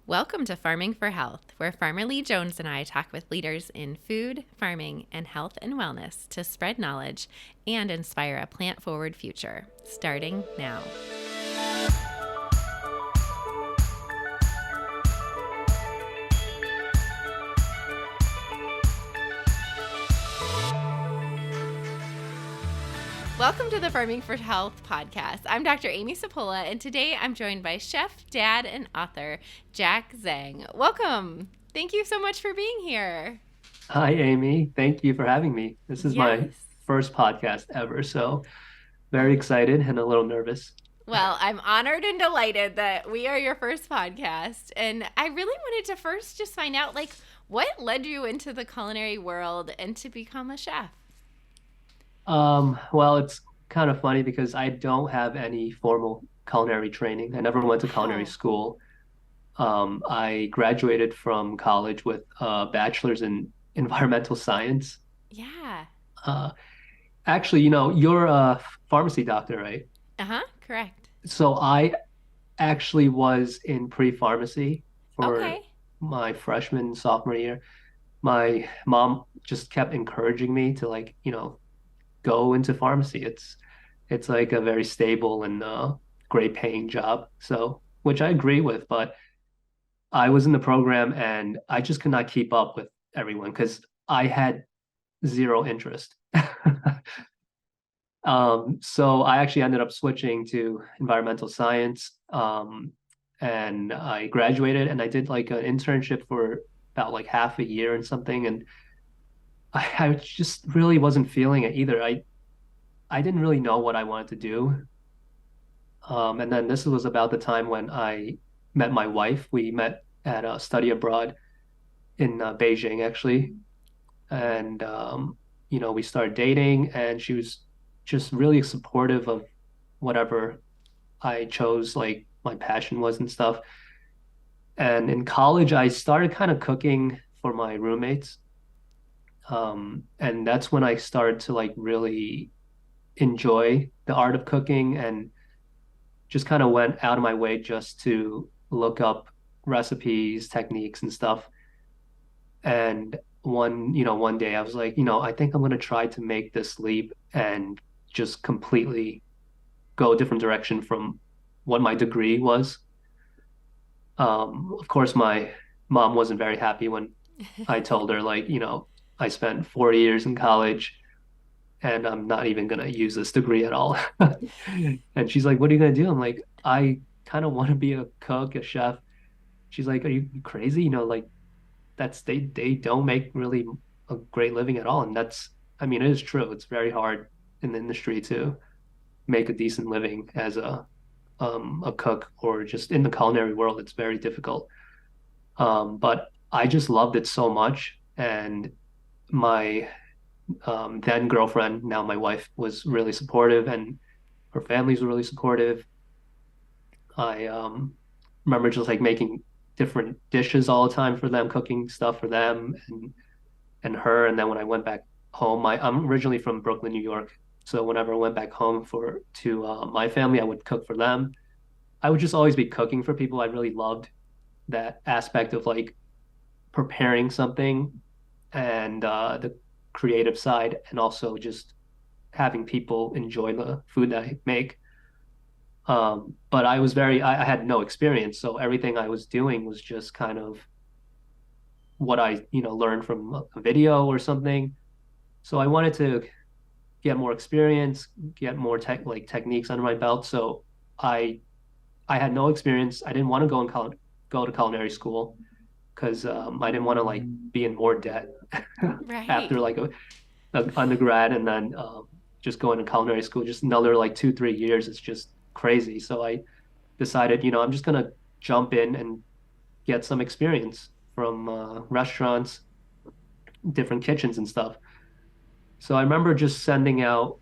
Welcome to Farming for Health, where Farmer Lee Jones and I talk with leaders in food, farming, and health and wellness to spread knowledge and inspire a plant forward future, starting now. Welcome to the Farming for Health podcast. I'm Dr. Amy Sapola, and today I'm joined by chef, dad, and author Jack Zhang. Welcome. Thank you so much for being here. Hi, Amy. Thank you for having me. This is my Yes. first podcast ever, so very excited and a little nervous. Well, I'm honored and delighted that we are your first podcast. And I really wanted to first just find out, what led you into the culinary world and to become a chef? Well, it's kind of funny because I don't have any formal culinary training. I never went to culinary Wow. school. I graduated from college with a bachelor's in environmental science. Yeah. Uh, Actually, you're a pharmacy doctor, right? Uh-huh. Correct. So I actually was in pre-pharmacy for Okay. my freshman, sophomore year. My mom just kept encouraging me to go into pharmacy. It's like a very stable and great paying job. So, which I agree with, but I was in the program and I just could not keep up with everyone because I had zero interest. So I actually ended up switching to environmental science. And I graduated and I did like an internship for about like half a year and something. And I just really wasn't feeling it either. I didn't really know what I wanted to do. And then this was about the time when I met my wife. We met at a study abroad in Beijing, actually. And, we started dating, and she was just really supportive of whatever I chose, like my passion was and stuff. And in college, I started kind of cooking for my roommates. And that's when I started to like really enjoy the art of cooking and just kind of went out of my way just to look up recipes, techniques, and stuff. And one day I was like, I think I'm gonna try to make this leap and just completely go a different direction from what my degree was. Of course, my mom wasn't very happy when I told her, like, I spent 4 years in college and I'm not even gonna use this degree at all. And she's like, "What are you gonna do?" I'm like, "I kind of want to be a cook, a chef." She's like, "Are you crazy? Like they don't make really a great living at all." And I mean, it is true. It's very hard in the industry to make a decent living as a cook or just in the culinary world. It's very difficult. But I just loved it so much, and my then girlfriend, now my wife, was really supportive, and her family's really supportive. I remember just like making different dishes all the time for them, cooking stuff for them and her. And then when I went back home, I'm originally from Brooklyn, New York. So whenever I went back home for to my family, I would cook for them. I would just always be cooking for people. I really loved that aspect of like preparing something and the creative side, and also just having people enjoy the food that I make. But I had no experience, so everything I was doing was just kind of what I, learned from a video or something. So I wanted to get more experience, get more techniques under my belt. So I I had no experience. I didn't want to go to culinary school because I didn't want to like be in more debt Right. after like a undergrad, and then just going to culinary school, just another like 2, 3 years. It's just crazy. So I decided, I'm just gonna jump in and get some experience from restaurants, different kitchens and stuff. So I remember just sending out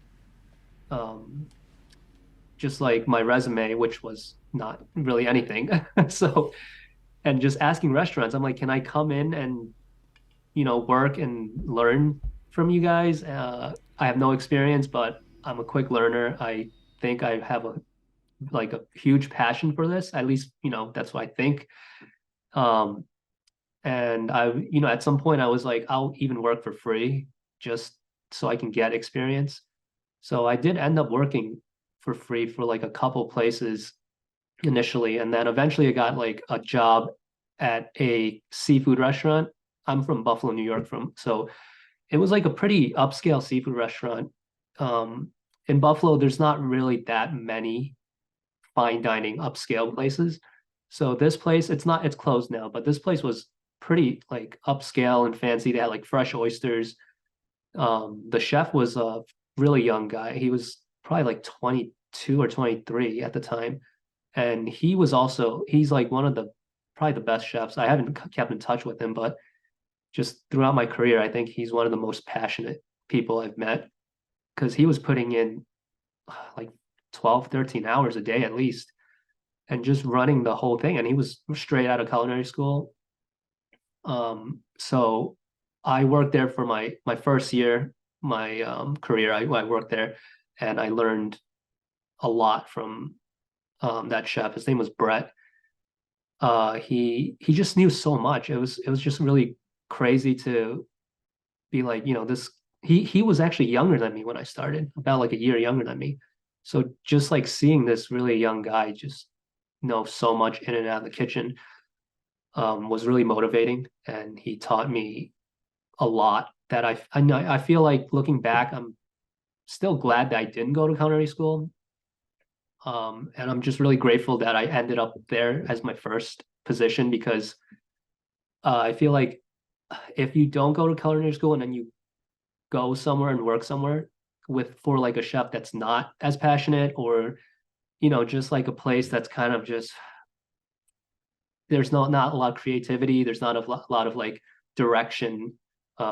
um, just like my resume, which was not really anything. So, and just asking restaurants, I'm like, can I come in and, work and learn from you guys? I have no experience, but I'm a quick learner. I think I have a huge passion for this. At least, that's what I think. Um, and at some point I was like, I'll even work for free just so I can get experience. So I did end up working for free for like a couple places initially, and then eventually I got like a job at a seafood restaurant. I'm from Buffalo, New York, from so it was like a pretty upscale seafood restaurant. Um, in Buffalo, there's not really that many fine dining upscale places. So this place, it's closed now, but this place was pretty like upscale and fancy. They had like fresh oysters. The chef was a really young guy. He was probably like 22 or 23 at the time. And he's like one of the probably the best chefs. I haven't kept in touch with him, but just throughout my career, I think he's one of the most passionate people I've met because he was putting in like 12, 13 hours a day at least and just running the whole thing. And he was straight out of culinary school. So I worked there for my first year, my career. I worked there and I learned a lot from that chef. His name was Brett. He just knew so much. It was just really crazy to be like, this he was actually younger than me when I started, about like a year younger than me. So just like seeing this really young guy just know so much in and out of the kitchen was really motivating, and he taught me a lot that I feel like looking back, I'm still glad that I didn't go to culinary school. And I'm just really grateful that I ended up there as my first position because I feel like if you don't go to culinary school and then you go somewhere and work somewhere with for like a chef that's not as passionate, or just like a place that's kind of just there's not a lot of creativity, there's not a lot of like direction,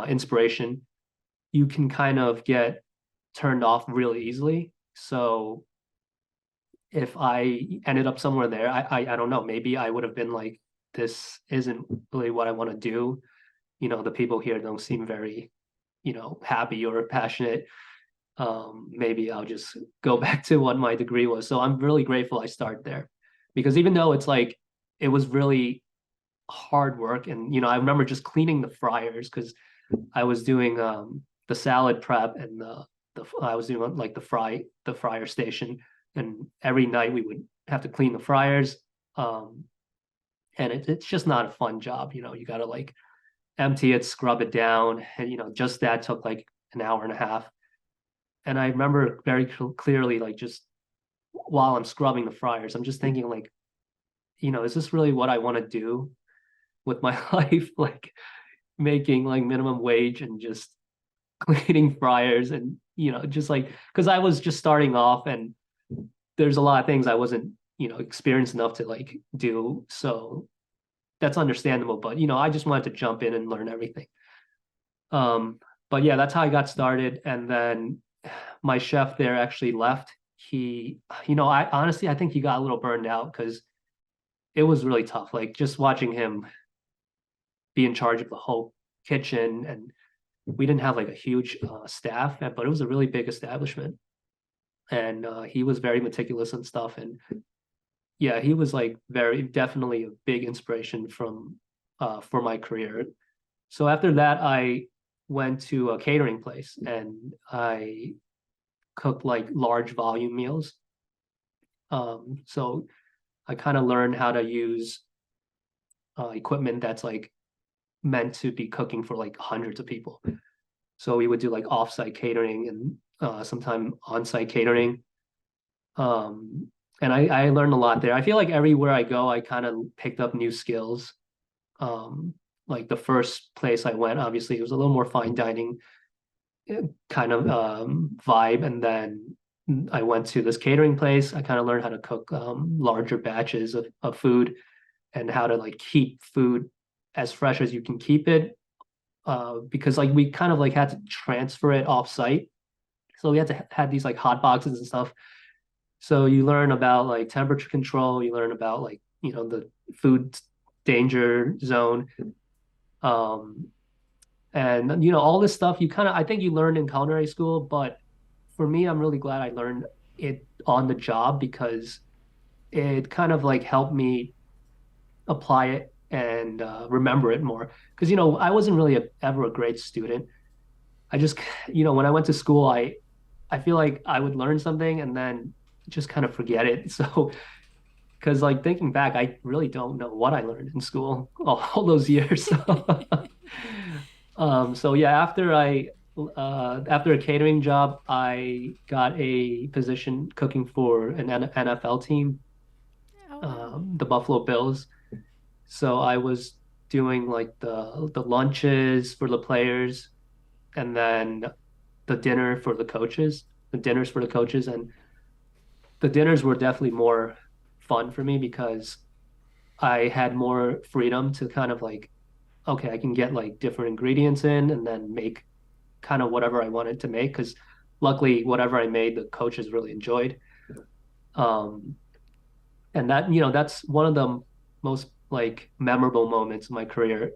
inspiration, you can kind of get turned off really easily. So if I ended up somewhere there, I don't know, maybe I would have been like, this isn't really what I want to do. The people here don't seem very, happy or passionate. Maybe I'll just go back to what my degree was. So I'm really grateful I started there because even though it's like it was really hard work, and I remember just cleaning the fryers because I was doing the salad prep and the I was doing like the fryer station, and every night we would have to clean the fryers. Um, and it's just not a fun job. You got to like empty it, scrub it down, and just that took like an hour and a half. And I remember very clearly, like just while I'm scrubbing the fryers, I'm just thinking like, is this really what I want to do with my life? Like making like minimum wage and just cleaning fryers and just like because I was just starting off and there's a lot of things I wasn't experienced enough to like do. So that's understandable. But I just wanted to jump in and learn everything. Um, but yeah, that's how I got started. And then my chef there actually left. I honestly I think he got a little burned out because it was really tough. Like just watching him be in charge of the whole kitchen, and we didn't have like a huge staff, but it was a really big establishment, and he was very meticulous and stuff. And yeah, he was like very definitely a big inspiration from for my career. So after that, I went to a catering place and I cooked like large volume meals. So I kind of learned how to use equipment that's like meant to be cooking for like hundreds of people. So we would do like offsite catering and sometime on-site catering. Um, and I learned a lot there. I feel like everywhere I go, I kind of picked up new skills. Um, like the first place I went, obviously, it was a little more fine dining kind of vibe. And then I went to this catering place. I kind of learned how to cook larger batches of food and how to like keep food as fresh as you can keep it. Because like we kind of like had to transfer it off site. So we had to have these like hot boxes and stuff. So you learn about like temperature control, you learn about like, the food danger zone. Um, and all this stuff you kind of I think you learned in culinary school, but for me, I'm really glad I learned it on the job because it kind of like helped me apply it and remember it more. Because, I wasn't really ever a great student. I just, when I went to school, I feel like I would learn something and then just kind of forget it. So, because like thinking back, I really don't know what I learned in school all those years. So yeah, after a catering job, I got a position cooking for an NFL team, Oh, wow. the Buffalo Bills. So I was doing like the lunches for the players, and then the dinner for the coaches, the dinners for the coaches, and the dinners were definitely more fun for me because I had more freedom to kind of like, okay, I can get like different ingredients in and then make kind of whatever I wanted to make. Because luckily, whatever I made, the coaches really enjoyed. Um, and that's one of the most like memorable moments in my career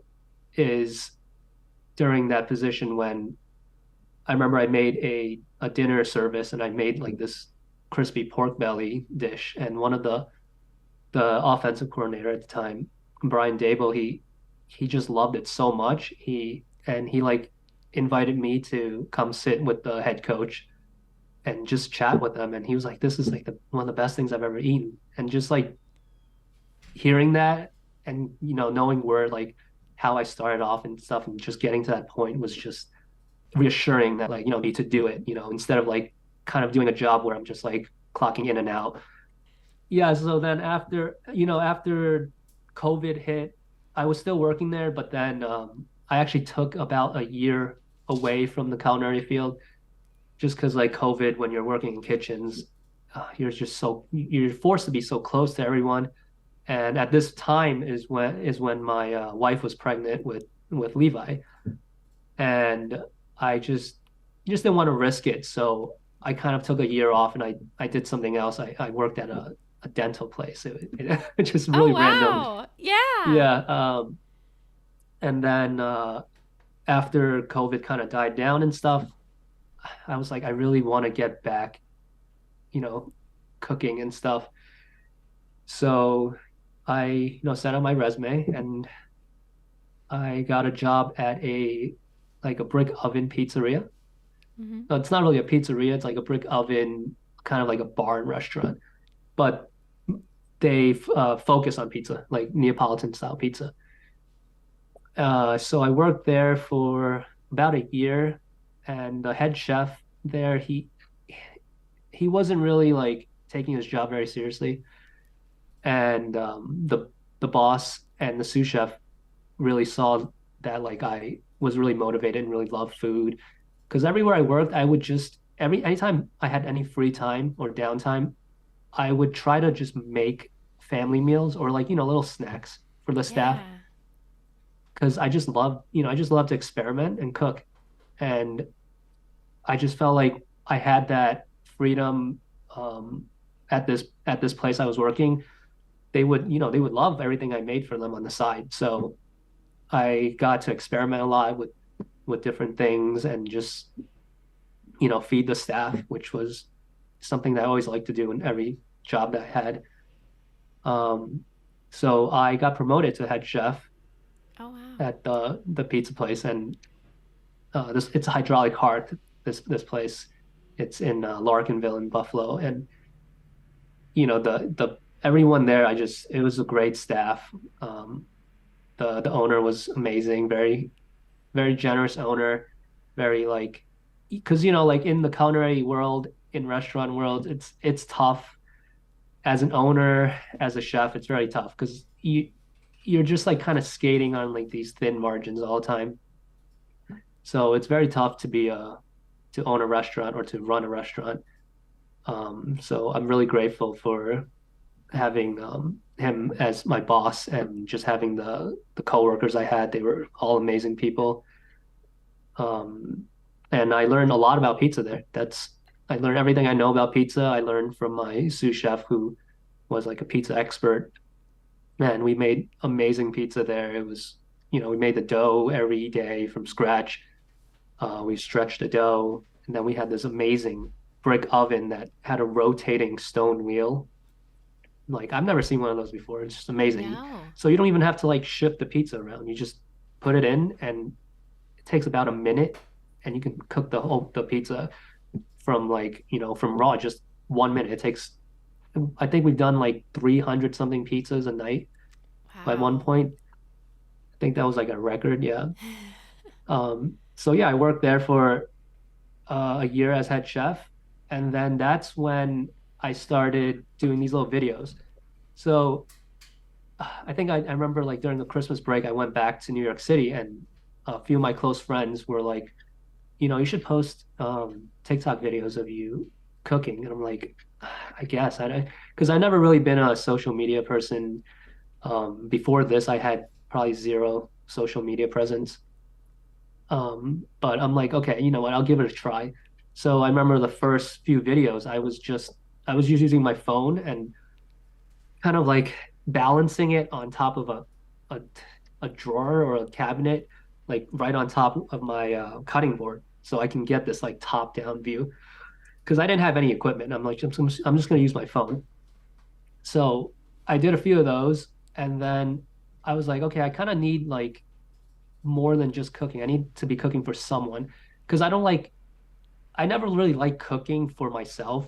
is during that position when I remember I made a dinner service and I made like this crispy pork belly dish, and one of the offensive coordinator at the time, Brian Dable, he just loved it so much. He like invited me to come sit with the head coach and just chat with them. And he was like, "This is like one of the best things I've ever eaten." And just like hearing that, and knowing where like how I started off and stuff, and just getting to that point was just reassuring that like need to do it. Instead of like kind of doing a job where I'm just like clocking in and out. Yeah, so then after COVID hit, I was still working there, but then I actually took about a year away from the culinary field just because like COVID, when you're working in kitchens, you're forced to be so close to everyone. And at this time is when my wife was pregnant with Levi, and I just didn't want to risk it. So I kind of took a year off and I did something else. I worked at a dental place. It's just Oh, really random. wow. Yeah. Yeah. And then after COVID kind of died down and stuff, I was like, I really want to get back, you know, cooking and stuff. So I, sent out my resume and I got a job at a brick oven pizzeria. Hmm. No, it's not really a pizzeria. It's like a brick oven, kind of like a bar and restaurant. But they focus on pizza, like Neapolitan style pizza. So I worked there for about a year, and the head chef there, he wasn't really like taking his job very seriously, and the boss and the sous chef really saw that like I was really motivated and really loved food, because everywhere I worked, I would just anytime I had any free time or downtime, I would try to just make family meals or like little snacks for the staff, Yeah. because I just love to experiment and cook, and I just felt like I had that freedom at this place I was working. They would love everything I made for them on the side. So I got to experiment a lot with different things and just feed the staff, which was something that I always liked to do in every job that I had. Um, so I got promoted to head chef Oh, wow. at the pizza place, and this it's a hydraulic hearth. This place, it's in Larkinville in Buffalo, and the everyone there, it was a great staff. The owner was amazing, very very generous owner, very like, because like in the culinary world, in restaurant world, it's tough as an owner, as a chef, it's very tough because you're just like kind of skating on like these thin margins all the time. So it's very tough to own a restaurant or to run a restaurant. So I'm really grateful for having him as my boss and just having the coworkers I had. They were all amazing people. Um, and I learned a lot about pizza there. I learned everything I know about pizza. I learned from my sous chef who was like a pizza expert. Man, we made amazing pizza there. We made the dough every day from scratch. We stretched the dough, and then we had this amazing brick oven that had a rotating stone wheel. Like I've never seen one of those before. It's just amazing. No. So you don't even have to like shift the pizza around. You just put it in and it takes about a minute and you can cook the pizza from like, from raw, just 1 minute. It takes I think we've done like 300 something pizzas a night by one Wow. point. I think that was like a record, yeah. So yeah, I worked there for a year as head chef, and then that's when I started doing these little videos. So I think I remember like during the Christmas break, I went back to New York City, and a few of my close friends were like, you should post TikTok videos of you cooking. And I'm like, I guess because I never really been a social media person. Before this, I had probably zero social media presence. But I'm like, okay, you know what? I'll give it a try. So I remember the first few videos, I was just using my phone and kind of like balancing it on top of a, a drawer or a cabinet, like right on top of my cutting board, so I can get this like top down view. Because I didn't have any equipment. I'm like, I'm just going to use my phone. So I did a few of those, and then I was like, okay, I kind of need like more than just cooking. I need to be cooking for someone because I never really like cooking for myself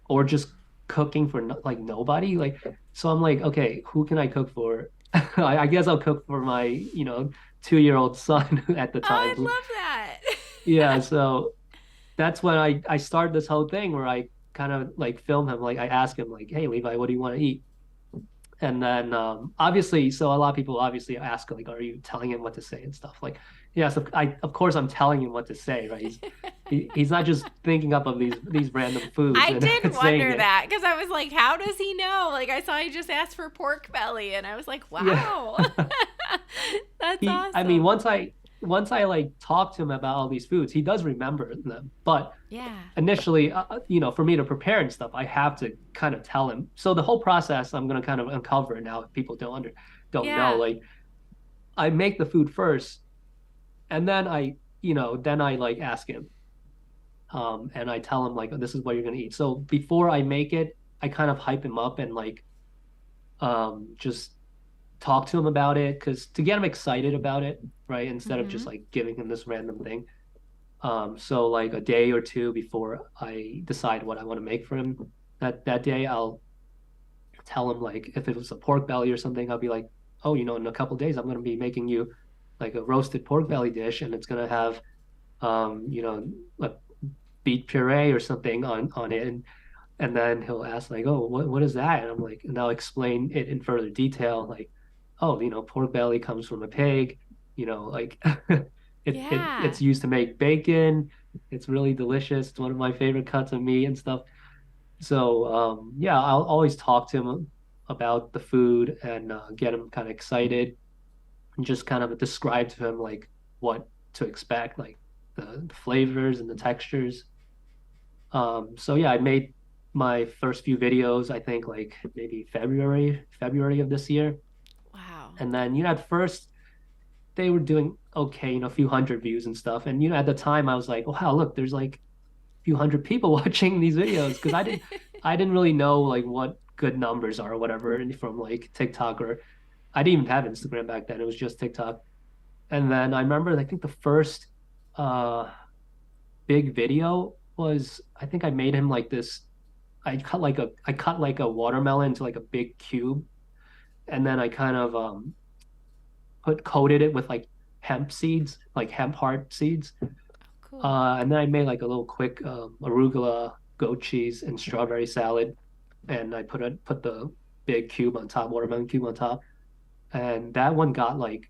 or just cooking for no, like nobody. Like, so I'm like, okay, who can I cook for? I guess I'll cook for my, 2-year-old son at the Oh, time. I love that. Yeah, so that's when I started this whole thing where I kind of like film him. Like I ask him like, hey Levi, what do you want to eat? And then obviously, so a lot of people obviously ask like, are you telling him what to say and stuff? Like, yes, of course I'm telling him what to say, right? He's not just thinking up of these random foods I and did saying wonder it. that because I was like, how does he know? Like, I saw he just asked for pork belly, and I was like, Yeah. wow. That's I mean, awesome. once I like talk to him about all these foods, he does remember them. But Yeah. initially, for me to prepare and stuff, I have to kind of tell him. So the whole process, I'm gonna kind of uncover now if people don't know. Yeah. Like I make the food first, and then I like ask him, and I tell him like, oh, this is what you're gonna eat. So before I make it, I kind of hype him up and like, just talk to him about it because to get him excited about it, right? Instead of just Mm-hmm. like giving him this random thing. So like a day or two before I decide what I want to make for him that day, I'll tell him like if it was a pork belly or something, I'll be like, oh, in a couple of days, I'm going to be making you like a roasted pork belly dish, and it's going to have, a beet puree or something on it, and then he'll ask like, oh, what is that? And I'm like, and I'll explain it in further detail, like, oh, pork belly comes from a pig, like Yeah. it's used to make bacon. It's really delicious. It's one of my favorite cuts of meat and stuff. So yeah, I'll always talk to him about the food and get him kind of excited and just kind of describe to him like what to expect, like the flavors and the textures. So yeah, I made my first few videos, I think like maybe February of this year. Wow. And then, at first they were doing okay, a few hundred views and stuff. And, at the time I was like, wow, look, there's like a few hundred people watching these videos. Cause I didn't really know like what good numbers are or whatever from like TikTok, or I didn't even have Instagram back then. It was just TikTok. And then I remember, I think the first, uh, big video was, I think I made him like this. I cut like a watermelon into like a big cube, and then I kind of put coated it with like hemp seeds, like hemp heart seeds. Cool. And then I made like a little quick arugula, goat cheese, and strawberry salad, and I put the big cube on top, watermelon cube on top, and that one got like,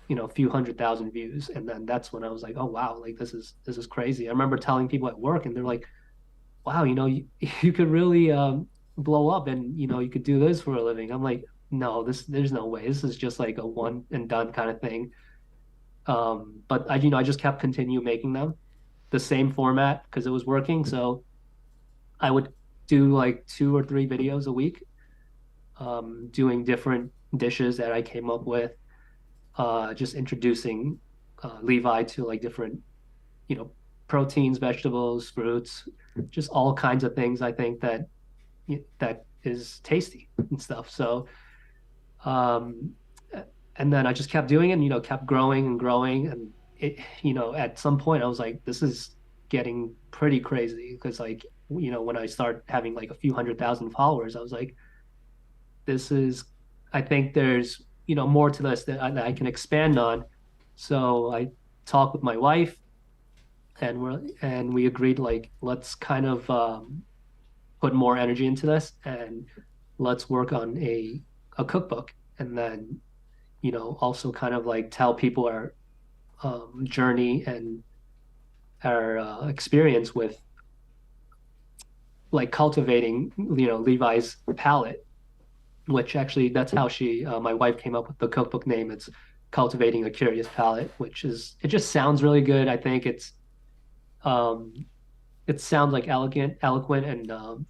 a few 100,000 views, and then that's when I was like, oh wow, like this is crazy. I remember telling people at work, and they're like, wow, you could really blow up, and you could do this for a living. I'm like, no, there's no way. This is just like a one and done kind of thing. But I just kept continue making them the same format because it was working. So I would do like 2 or 3 videos a week, doing different dishes that I came up with, just introducing Levi to like different, you know, proteins, vegetables, fruits, just all kinds of things. I think that is tasty and stuff. So, um, and then I just kept doing it and, kept growing and growing. And at some point I was like, this is getting pretty crazy because like, when I start having like a few 100,000 followers, I was like, this is, I think there's, more to this that I can expand on. So I talked with my wife and we agreed like, let's kind of put more energy into this and let's work on a cookbook. And then, also kind of like tell people our journey and our experience with like cultivating, Levi's palate, which actually that's how my wife came up with the cookbook name. It's Cultivating a Curious Palate, it just sounds really good. I think um, it sounds like eloquent, and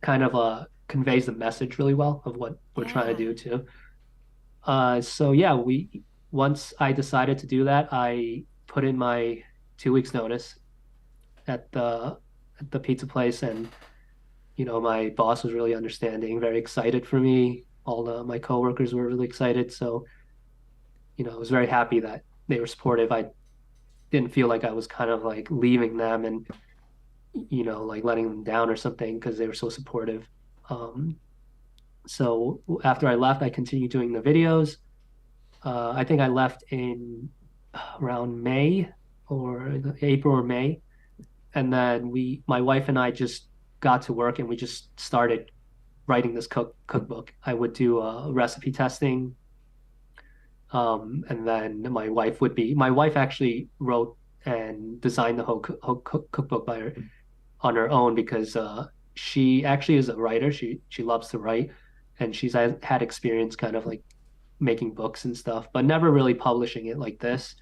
kind of conveys the message really well of what we're trying to Yeah. do too. So yeah, once I decided to do that, I put in my 2 weeks notice at the pizza place, and my boss was really understanding, very excited for me. My coworkers were really excited, so I was very happy that they were supportive. I didn't feel like I was kind of like leaving them and like letting them down or something because they were so supportive. Um, so after I left, I continued doing the videos. I think I left in around May or April or May. And then my wife and I just got to work and we just started writing this cookbook. I would do recipe testing. And then my wife actually wrote and designed the whole cookbook on her own because she actually is a writer. She loves to write, and she's had experience kind of like making books and stuff, but never really publishing it like this.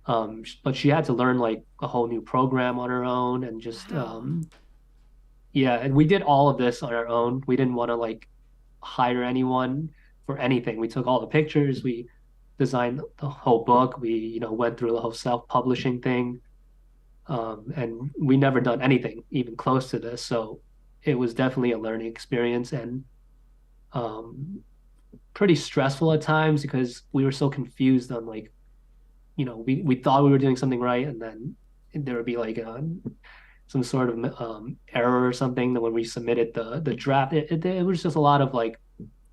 But she had to learn like a whole new program on her own, and just Wow. yeah, and we did all of this on our own. We didn't want to like hire anyone for anything. We took all the pictures, we designed the whole book, we went through the whole self-publishing thing, and we never done anything even close to this. So it was definitely a learning experience, and um, pretty stressful at times because we were so confused on like, we thought we were doing something right, and then there would be like some sort of error or something that when we submitted the draft, it was just a lot of like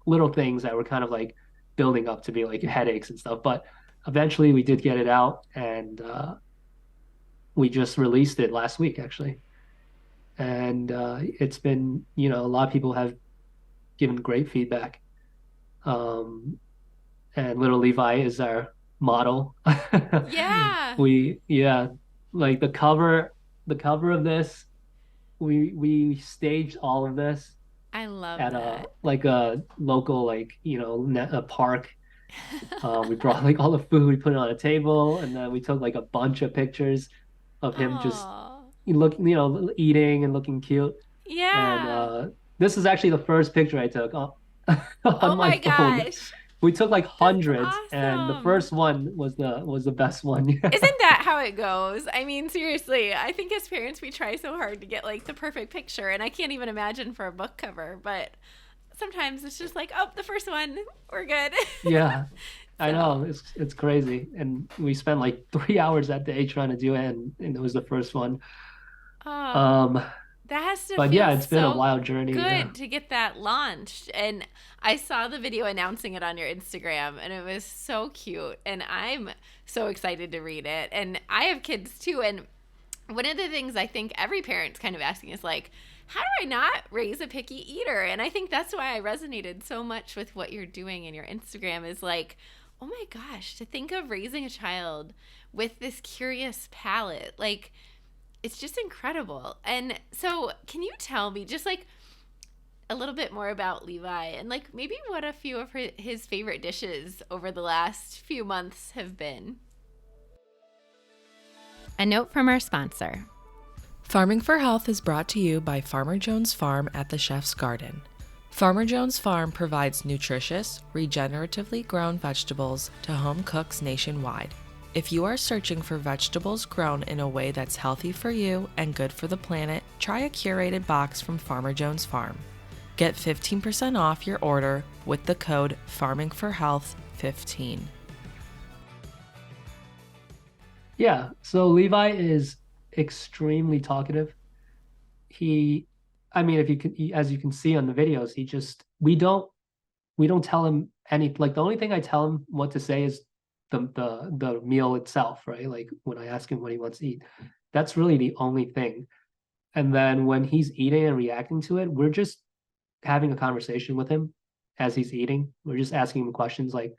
little things that were kind of like building up to be like headaches and stuff. But eventually we did get it out, and we just released it last week actually. And it's been, a lot of people have given great feedback. Um, and little Levi is our model. Yeah. Yeah, like the cover of this, we staged all of this I love at a that. like a local like a park. We brought like all the food, we put it on a table, and then we took like a bunch of pictures of him just Oh. eating and looking cute. And Yeah. this is actually the first picture I took on Oh my my phone. gosh. We took like That's hundreds, and the awesome. first one was the best one. Isn't that how it goes? I mean, seriously, I think as parents we try so hard to get like the perfect picture, and I can't even imagine for a book cover, but sometimes it's just like, oh, the first one, we're good. Yeah, I So, know it's crazy, and we spent like 3 hours that day trying to do it, and it was the first one. oh, Um, that has to but feel yeah, it's been a so wild journey. Yeah, good to get that launched. And I saw the video announcing it on your Instagram, and it was so cute. And I'm so excited to read it. And I have kids too. And one of the things I think every parent's kind of asking is like, how do I not raise a picky eater? And I think that's why I resonated so much with what you're doing in your Instagram is like, oh my gosh, to think of raising a child with this curious palate. Like, it's just incredible. And so, can you tell me just like a little bit more about Levi and like maybe what a few of his favorite dishes over the last few months have been? A note from our sponsor. Farming for Health is brought to you by Farmer Jones Farm at the Chef's Garden. Farmer Jones Farm provides nutritious, regeneratively grown vegetables to home cooks nationwide. If you are searching for vegetables grown in a way that's healthy for you and good for the planet, try a curated box from Farmer Jones Farm. Get 15% off your order with the code FarmingForHealth15. Yeah, so Levi is extremely talkative. I mean, if you can, as you can see on the videos, we don't tell him any, like the only thing I tell him what to say is the meal itself, right? Like when I ask him what he wants to eat, that's really the only thing. And then when he's eating and reacting to it, we're just having a conversation with him as he's eating. We're just asking him questions like,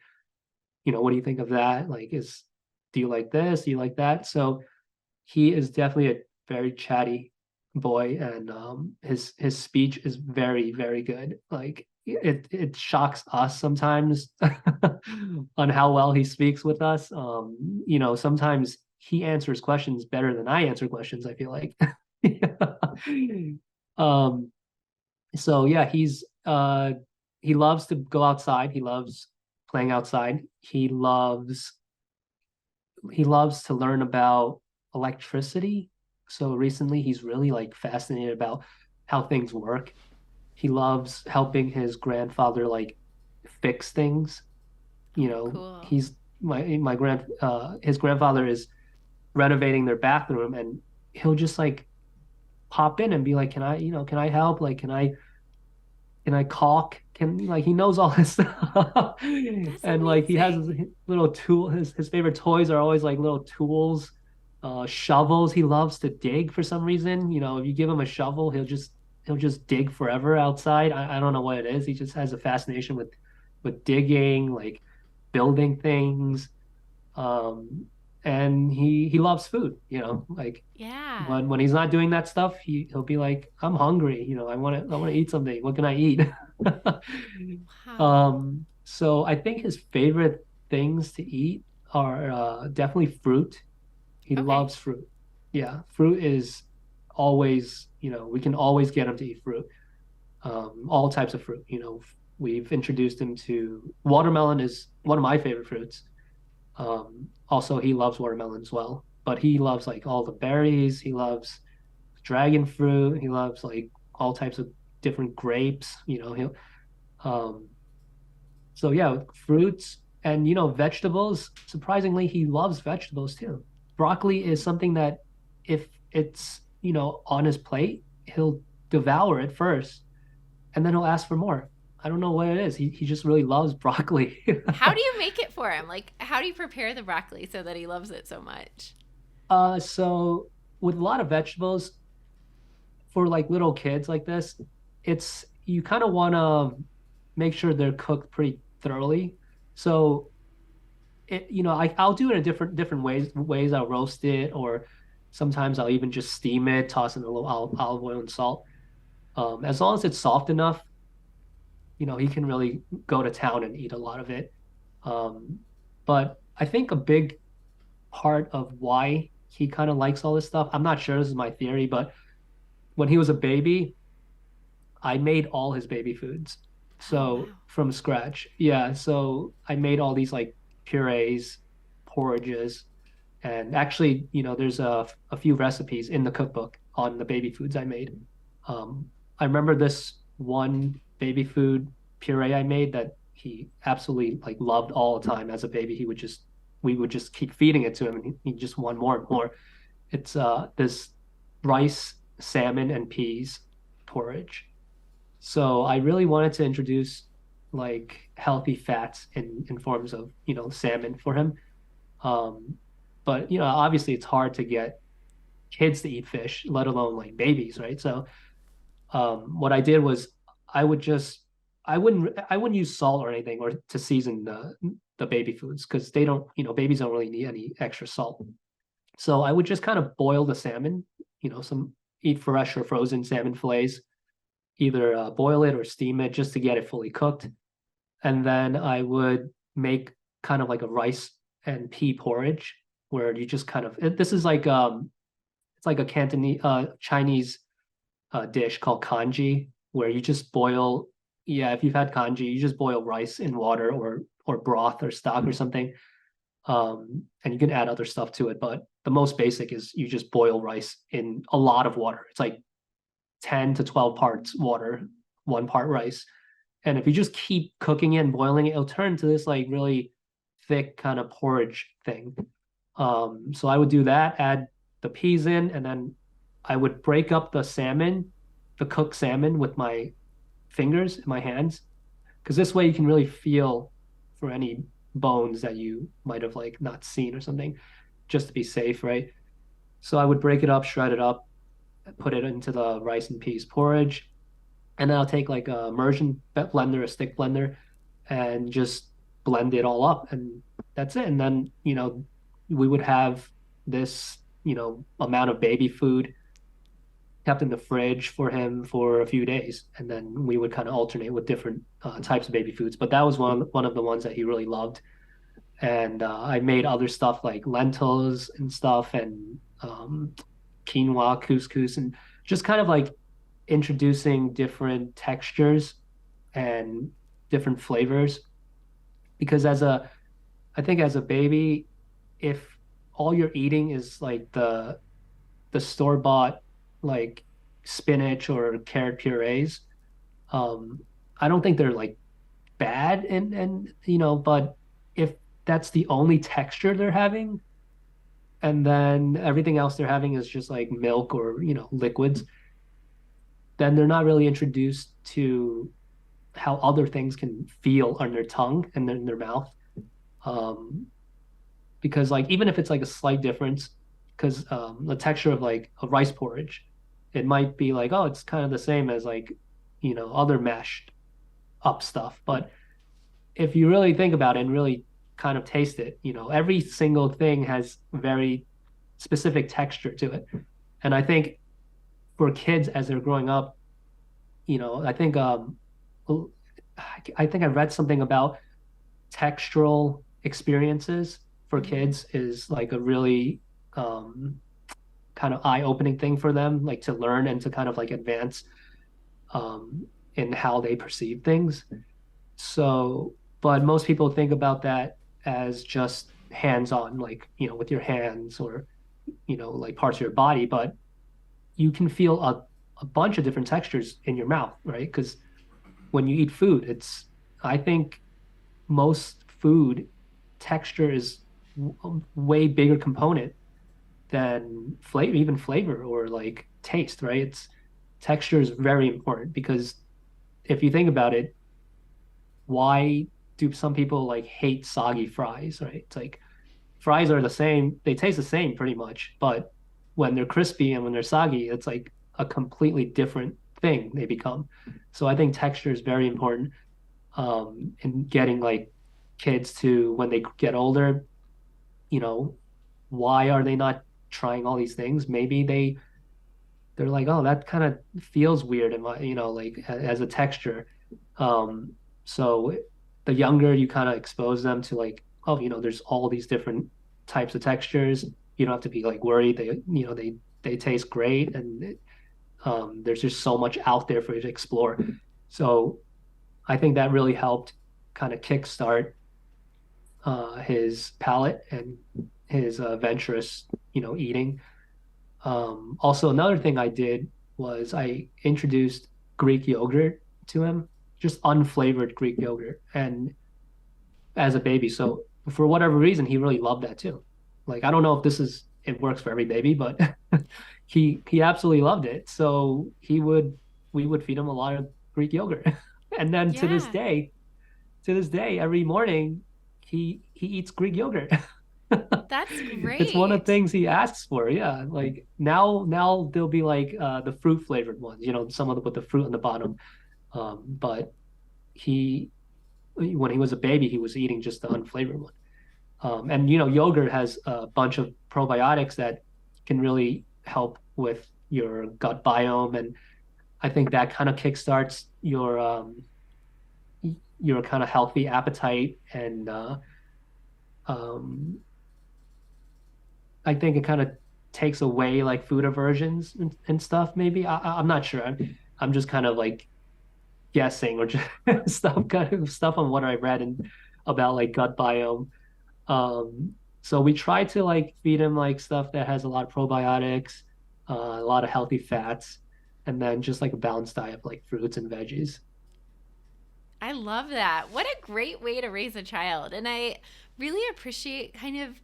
what do you think of that? Like, do you like this? Do you like that? So he is definitely a very chatty boy, and his speech is very, very good. Like it shocks us sometimes on how well he speaks with us. Sometimes he answers questions better than I answer questions, I feel like. um so yeah, he loves to go outside. He loves playing outside. He loves to learn about electricity. So recently he's really like fascinated about how things work. He loves helping his grandfather like fix things. Cool. He's my grand his grandfather is renovating their bathroom, and he'll just like pop in and be like, can I help? Like, can I caulk? He knows all this stuff. That's And like he has his amazing. little tool, his favorite toys are always like little tools, shovels. He loves to dig for some reason. If you give him a shovel, he'll just dig forever outside. I don't know what it is. He just has a fascination with digging, like building things. Um, and he loves food, like Yeah. when he's not doing that stuff, he'll be like, I'm hungry, I want to eat something. What can I eat? Wow. So I think his favorite things to eat are definitely fruit. He Okay. loves fruit. Yeah, fruit is always, we can always get him to eat fruit. All types of fruit. We've introduced him to watermelon is one of my favorite fruits. Also, he loves watermelon as well, but he loves like all the berries. He loves dragon fruit. He loves like all types of different grapes. He'll so yeah, fruits and vegetables. Surprisingly, he loves vegetables too. Broccoli is something that if it's on his plate, he'll devour it first, and then he'll ask for more. I don't know what it is. He just really loves broccoli. How do you make it for him? Like, how do you prepare the broccoli so that he loves it so much? So with a lot of vegetables, for like little kids like this, it's you kind of want to make sure they're cooked pretty thoroughly. So I'll do it in different ways. I'll roast it, or sometimes I'll even just steam it, toss in a little olive oil and salt. As long as it's soft enough, he can really go to town and eat a lot of it. Um, but I think a big part of why he kind of likes all this stuff, I'm not sure, this is my theory, but when he was a baby, I made all his baby foods. Oh, So wow. from scratch. Yeah. So I made all these like purees, porridges, and actually, there's a few recipes in the cookbook on the baby foods I made. Um, I remember this one baby food puree I made that he absolutely like loved all the time as a baby. We would just keep feeding it to him, and he just wanted more and more. It's this rice, salmon, and peas porridge. So I really wanted to introduce like healthy fats in forms of, salmon for him. Um, but obviously it's hard to get kids to eat fish, let alone like babies, right? So what I did was I would just I wouldn't use salt or anything or to season the baby foods because they don't, babies don't really need any extra salt. So I would just kind of boil the salmon, some eat fresh or frozen salmon fillets, either boil it or steam it just to get it fully cooked. And then I would make kind of like a rice and pea porridge where you just kind of this is like it's like a Cantonese Chinese dish called kanji where you just boil, yeah, if you've had kanji, you just boil rice in water or broth or stock or something. And you can add other stuff to it, but the most basic is you just boil rice in a lot of water. It's like 10 to 12 parts water, one part rice. And if you just keep cooking it and boiling it, it'll turn to this like really thick kind of porridge thing. So I would do that, add the peas in, and then I would break up the salmon, the cooked salmon with my fingers and my hands, because this way you can really feel for any bones that you might have like not seen or something, just to be safe, right? So I would break it up, shred it up, put it into the rice and peas porridge, and then I'll take like a immersion blender, a stick blender, and just blend it all up, and that's it. And then we would have this amount of baby food kept in the fridge for him for a few days, and then we would kind of alternate with different types of baby foods. But that was one of the ones that he really loved. And I made other stuff like lentils and stuff, and quinoa, couscous, and just kind of like introducing different textures and different flavors. Because I think as a baby, if all you're eating is like the store bought like spinach or carrot purees, um, I don't think they're like bad, and but if that's the only texture they're having, and then everything else they're having is just like milk or liquids, then they're not really introduced to how other things can feel on their tongue and in their mouth. Um, because like even if it's like a slight difference, because the texture of like a rice porridge, it might be like, oh, it's kind of the same as like other mashed up stuff. But if you really think about it and really kind of taste it, every single thing has very specific texture to it. And I think for kids as they're growing up, I think I read something about textural experiences for kids is like a really kind of eye-opening thing for them, like to learn and to kind of like advance in how they perceive things. So, but most people think about that as just hands-on, like with your hands or like parts of your body, but you can feel a bunch of different textures in your mouth, right? Because when you eat food, I think most food texture is a way bigger component than flavor, even flavor or like taste, right? Texture is very important because if you think about it, why do some people like hate soggy fries, right? It's like fries are the same, they taste the same pretty much, but when they're crispy and when they're soggy, it's like a completely different thing they become. So I think texture is very important in getting like kids to, when they get older, you know, why are they not trying all these things? Maybe they're like, oh, that kind of feels weird in my, like as a texture. So the younger you kind of expose them to like, oh, there's all these different types of textures. You don't have to be like worried. They taste great, and there's just so much out there for you to explore. So I think that really helped kind of kickstart his palate and his adventurous, eating. Also, another thing I did was I introduced Greek yogurt to him, just unflavored Greek yogurt, and as a baby. So for whatever reason, he really loved that too. Like I don't know if it works for every baby, but he absolutely loved it. So we would feed him a lot of Greek yogurt, and then Yeah. to this day, every morning he eats Greek yogurt. That's It's one of the great. things he asks for. Yeah, like now there'll be like the fruit flavored ones, some of the with the fruit on the bottom. But he when he was a baby, he was eating just the unflavored one. And yogurt has a bunch of probiotics that can really help with your gut biome, and I think that kind of kickstarts your kind of healthy appetite, and um, I think it kind of takes away like food aversions and stuff. Maybe I'm not sure. I'm just kind of like guessing or just kind of stuff on what I read and about like gut biome. So we try to like feed him like stuff that has a lot of probiotics, a lot of healthy fats, and then just like a balanced diet of like fruits and veggies. I love that. What a great way to raise a child. And I really appreciate kind of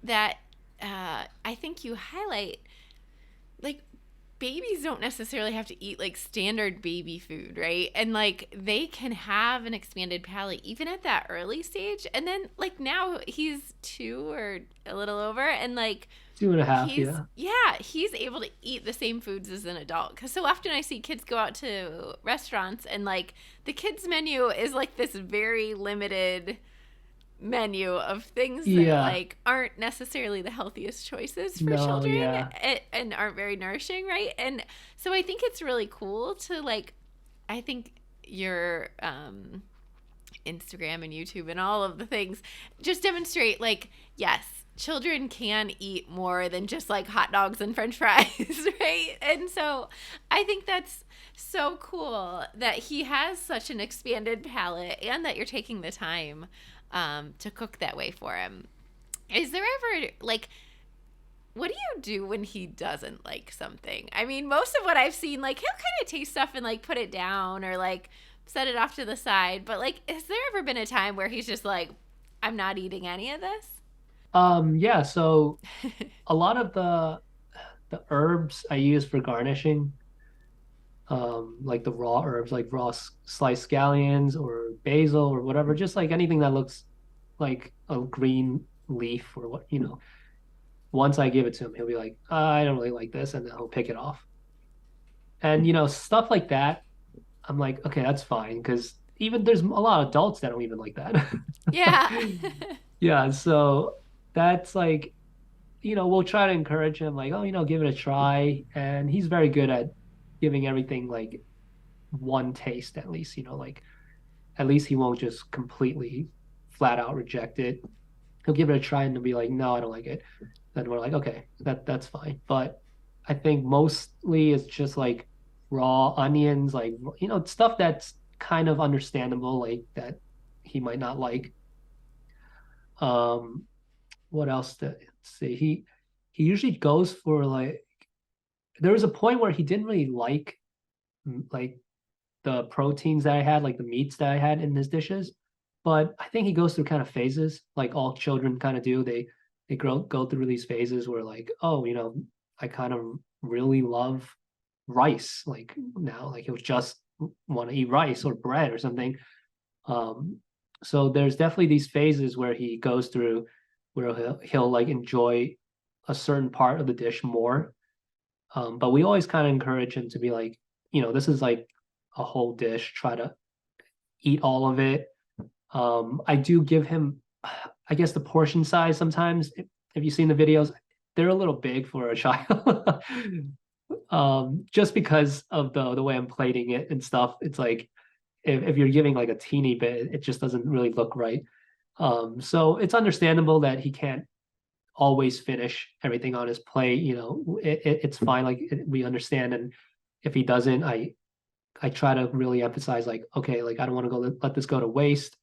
that. I think you highlight like babies don't necessarily have to eat like standard baby food, right? And like they can have an expanded palate even at that early stage. And then like now he's 2 or a little over, and like 2.5, yeah. he's able to eat the same foods as an adult. Because so often I see kids go out to restaurants and like the kids menu is like this very limited menu of things that Yeah. like aren't necessarily the healthiest choices for No, children, yeah. and aren't very nourishing, right? And so I think it's really cool to like, I think your Instagram and YouTube and all of the things just demonstrate like, yes, children can eat more than just like hot dogs and french fries, right? And so I think that's so cool that he has such an expanded palate and that you're taking the time to cook that way for him. Is there ever like, what do you do when he doesn't like something? I mean, most of what I've seen, like he'll kind of taste stuff and like put it down or like set it off to the side. But like, has there ever been a time where he's just like, I'm not eating any of this? Yeah, so a lot of the herbs I use for garnishing, like the raw herbs, like raw sliced scallions or basil or whatever, just like anything that looks like a green leaf or what, once I give it to him, he'll be like, I don't really like this, and then he'll pick it off. And stuff like that, I'm like, okay, that's fine, because even there's a lot of adults that don't even like that. Yeah. Yeah, so that's like, we'll try to encourage him, like, oh, give it a try. And he's very good at giving everything like one taste at least, like at least he won't just completely flat out reject it. He'll give it a try and he'll be like, no, I don't like it. Then we're like, okay, that's fine. But I think mostly it's just like raw onions, like stuff that's kind of understandable, like that he might not like. Um, what else to say? He usually goes for like there was a point where he didn't really like the proteins that I had, like the meats that I had in his dishes. But I think he goes through kind of phases, like all children kind of do. They go through these phases where like, oh, I kind of really love rice. Like now, like he'll just want to eat rice or bread or something. Um, so there's definitely these phases where he goes through where he'll like enjoy a certain part of the dish more. But we always kind of encourage him to be like, this is like a whole dish. Try to eat all of it. I do give him, I guess, the portion size sometimes. If you've seen the videos, they're a little big for a child. Just because of the way I'm plating it and stuff. It's like if you're giving like a teeny bit, it just doesn't really look right. So it's understandable that he can't always finish everything on his plate. It's fine. Like we understand, and if he doesn't, I try to really emphasize like, okay, like I don't want to let this go to waste,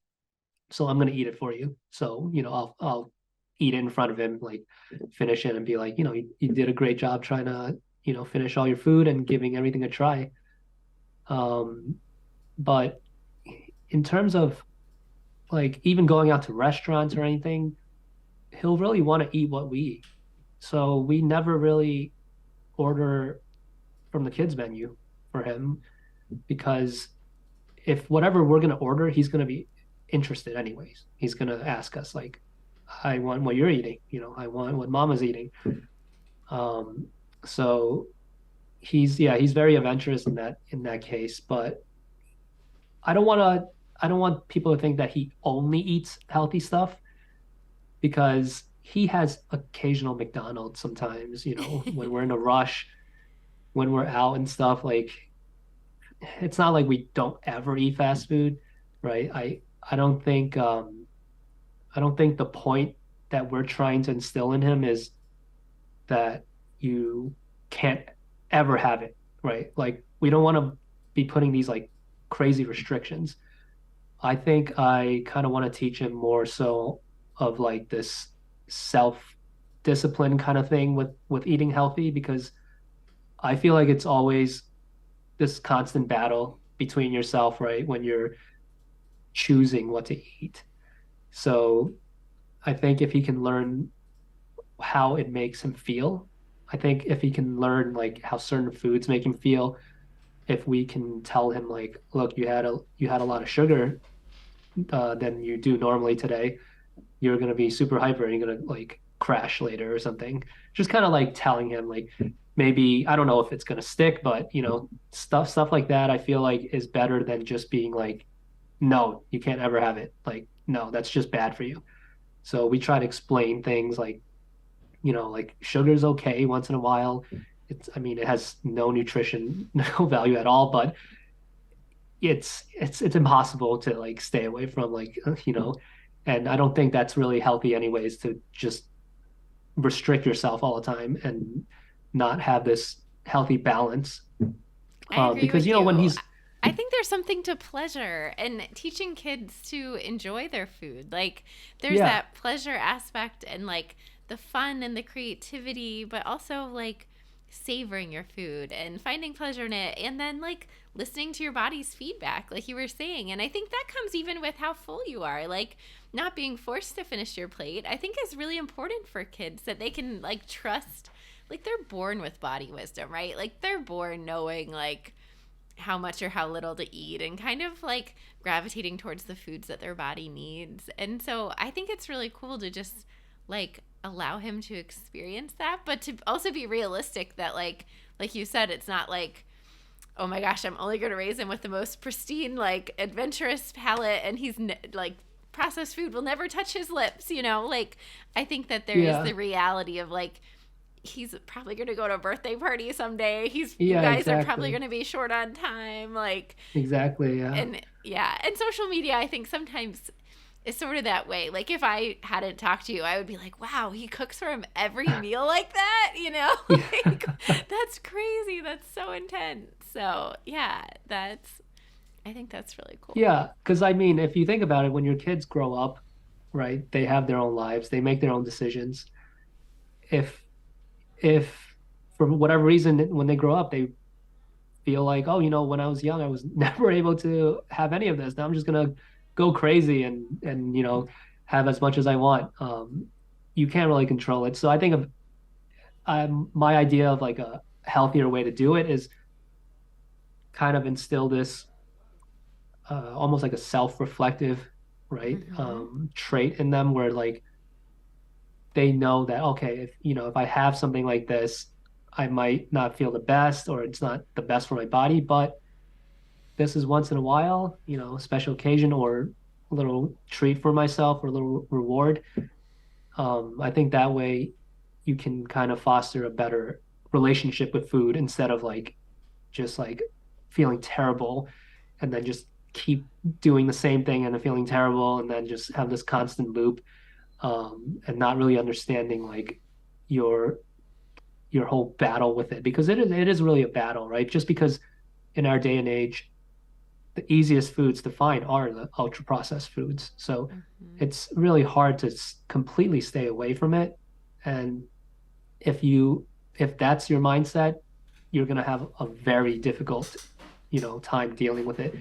so I'm gonna eat it for you. So I'll eat it in front of him, like finish it, and be like, you did a great job trying to finish all your food and giving everything a try. Um, but in terms of like even going out to restaurants or anything, he'll really want to eat what we eat. So we never really order from the kids menu for him because if whatever we're going to order, he's going to be interested anyways. He's going to ask us like, I want what you're eating, I want what mama's eating. Um, so he's very adventurous in that case, but I don't want people to think that he only eats healthy stuff because he has occasional McDonald's sometimes, when we're in a rush, when we're out and stuff. Like it's not like we don't ever eat fast food, right? I don't think the point that we're trying to instill in him is that you can't ever have it, right? Like we don't want to be putting these like crazy restrictions. I think I kind of want to teach him more so of like this self discipline kind of thing with eating healthy because I feel like it's always this constant battle between yourself, right? When you're choosing what to eat. So I think if he can learn how it makes him feel, I think if he can learn like how certain foods make him feel, if we can tell him like, look, you had a lot of sugar than you do normally today, you're gonna be super hyper and you're gonna like crash later or something. Just kind of like telling him like maybe I don't know if it's gonna stick, but stuff like that I feel like is better than just being like, no, you can't ever have it. Like, no, that's just bad for you. So we try to explain things like, like sugar's okay once in a while. I mean, it has no nutrition, no value at all, but it's impossible to like stay away from and I don't think that's really healthy anyways to just restrict yourself all the time and not have this healthy balance. I agree Because with you. when he's I think there's something to pleasure and teaching kids to enjoy their food. Like there's yeah, that pleasure aspect and like the fun and the creativity, but also like savoring your food and finding pleasure in it and then like listening to your body's feedback like you were saying. And I think that comes even with how full you are. Like not being forced to finish your plate, I think is really important for kids that they can like trust, like they're born with body wisdom, right? Like they're born knowing like how much or how little to eat and kind of like gravitating towards the foods that their body needs. And so I think it's really cool to just like allow him to experience that, but to also be realistic that like you said, it's not like, oh my gosh, I'm only going to raise him with the most pristine, like adventurous palate and like processed food will never touch his lips, Like I think that there is yeah, the reality of like he's probably going to go to a birthday party someday. You yeah, guys are probably exactly, going to be short on time. Like, exactly, yeah, and yeah. And social media, I think sometimes is sort of that way. Like if I hadn't talked to you, I would be like, wow, he cooks for him every meal like that, like yeah. that's crazy. That's so intense. So yeah, I think that's really cool. Yeah, because I mean, if you think about it, when your kids grow up, right, they have their own lives, they make their own decisions. If if for whatever reason when they grow up, they feel like, oh, when I was young, I was never able to have any of this. Now I'm just gonna go crazy and have as much as I want. You can't really control it. So I think of my idea of like a healthier way to do it is kind of instill this almost like a self-reflective, right, Mm-hmm. trait in them where like they know that okay, if I have something like this, I might not feel the best or it's not the best for my body, but this is once in a while, a special occasion or a little treat for myself or a little reward. I think that way you can kind of foster a better relationship with food instead of like just like feeling terrible and then just keep doing the same thing and then feeling terrible and then just have this constant loop, and not really understanding like your your whole battle with it because it is really a battle, right? Just because in our day and age the easiest foods to find are the ultra processed foods. So Mm-hmm. it's really hard to completely stay away from it. And if that's your mindset, you're going to have a very difficult, time dealing with it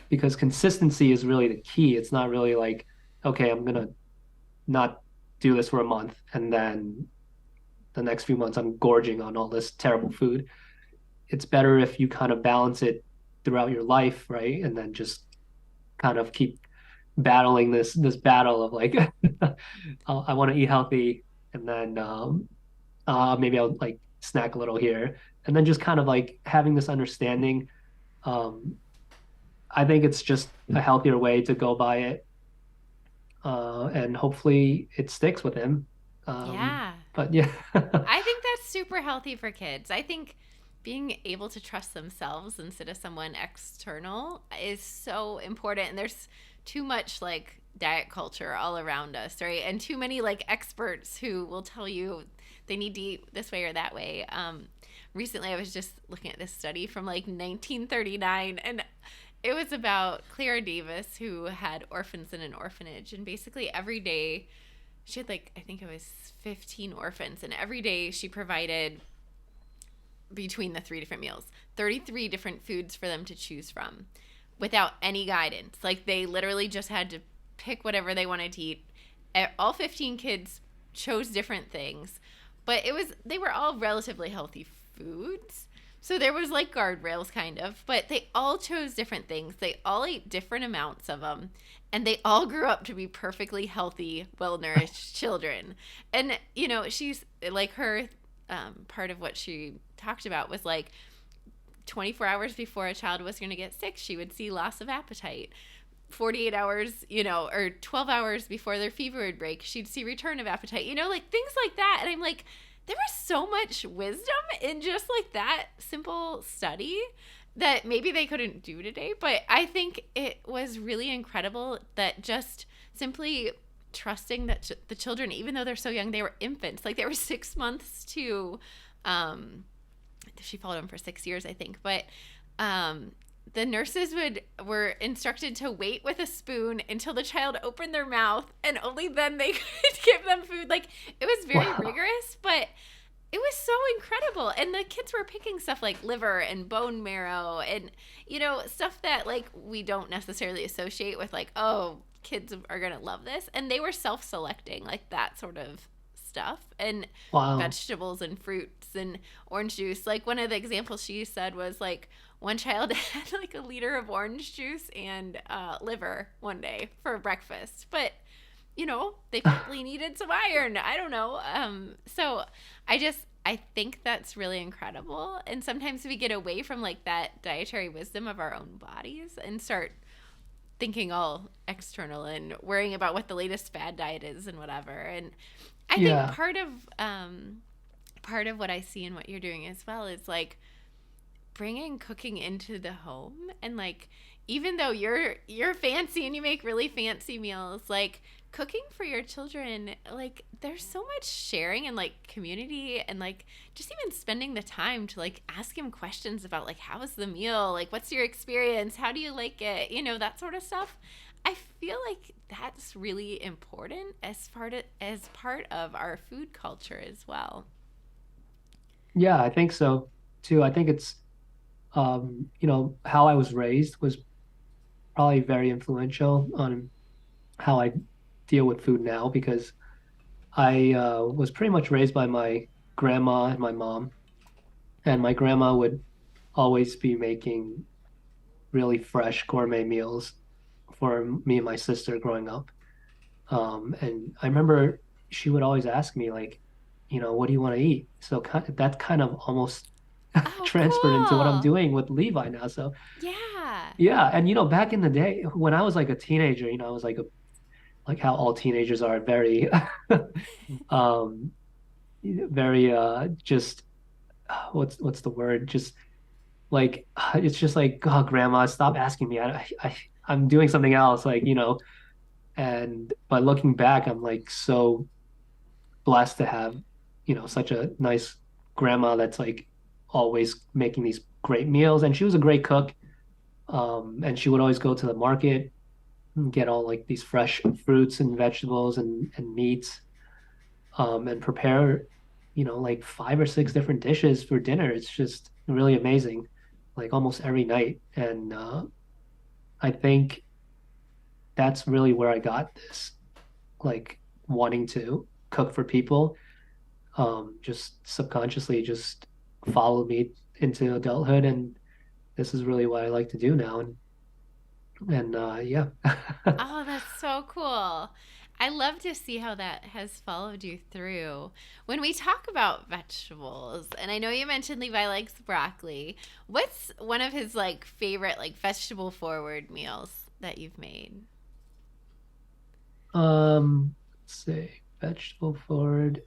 because consistency is really the key. It's not really like, okay, I'm going to not do this for a month and then the next few months I'm gorging on all this terrible food. It's better if you kind of balance it throughout your life, right? And then just kind of keep battling this battle of like I want to eat healthy and then maybe I'll like snack a little here and then just kind of like having this understanding. um, I think it's just a healthier way to go by it, and hopefully it sticks with him. Yeah. But yeah. I think that's super healthy for kids. I think being able to trust themselves instead of someone external is so important. And there's too much like diet culture all around us, right? And too many like experts who will tell you they need to eat this way or that way. Recently, I was just looking at this study from like 1939, and it was about Clara Davis, who had orphans in an orphanage. And basically, every day she had like, I think it was 15 orphans, and every day she provided between the 3 different meals, 33 different foods for them to choose from without any guidance. Like they literally just had to pick whatever they wanted to eat. All 15 kids chose different things, but they were all relatively healthy foods. So there was like guardrails kind of, but they all chose different things. They all ate different amounts of them, and they all grew up to be perfectly healthy, well-nourished children. And she's like her part of what she talked about was like 24 hours before a child was going to get sick, she would see loss of appetite. 48 hours, or 12 hours before their fever would break, she'd see return of appetite, like things like that. And I'm like, there was so much wisdom in just like that simple study that maybe they couldn't do today. But I think it was really incredible that just simply trusting that the children, even though they're so young, they were infants, like they were 6 months to, she followed them for 6 years, I think. But the nurses were instructed to wait with a spoon until the child opened their mouth, and only then they could give them food. Like, it was very rigorous, but it was so incredible. And the kids were picking stuff like liver and bone marrow and, stuff that, like, we don't necessarily associate with, like, oh, kids are going to love this. And they were self-selecting, like, that sort of stuff. And vegetables and fruits and orange juice. Like, one of the examples she said was, like, one child had like a liter of orange juice and liver one day for breakfast, but they probably needed some iron. I don't know. So I think that's really incredible. And sometimes we get away from like that dietary wisdom of our own bodies and start thinking all external and worrying about what the latest fad diet is and whatever. And I think part of what I see in what you're doing as well is like bringing cooking into the home. And like, even though you're fancy and you make really fancy meals, like cooking for your children, like there's so much sharing and like community and like just even spending the time to like ask him questions about like, how was the meal? Like, what's your experience? How do you like it? That sort of stuff. I feel like that's really important as part of our food culture as well. Yeah, I think so too. I think it's how I was raised was probably very influential on how I deal with food now, because I was pretty much raised by my grandma and my mom, and my grandma would always be making really fresh gourmet meals for me and my sister growing up. And I remember she would always ask me like, what do you want to eat? So that's kind of almost transferred into what I'm doing with Levi now. So yeah. And back in the day when I was like a teenager, I was like how all teenagers are, very very just what's the word? Just like it's just like, oh, grandma, stop asking me. I'm doing something else, like, and by looking back, I'm like so blessed to have, such a nice grandma that's like always making these great meals. And she was a great cook. And she would always go to the market and get all like these fresh fruits and vegetables and meats, and prepare, like 5 or 6 different dishes for dinner. It's just really amazing, like almost every night. And I think that's really where I got this, like wanting to cook for people, just subconsciously just followed me into adulthood. And this is really what I like to do now. And yeah. Oh, that's so cool. I love to see how that has followed you through. When we talk about vegetables, and I know you mentioned Levi likes broccoli, what's one of his like favorite like vegetable forward meals that you've made? Let's see, vegetable forward.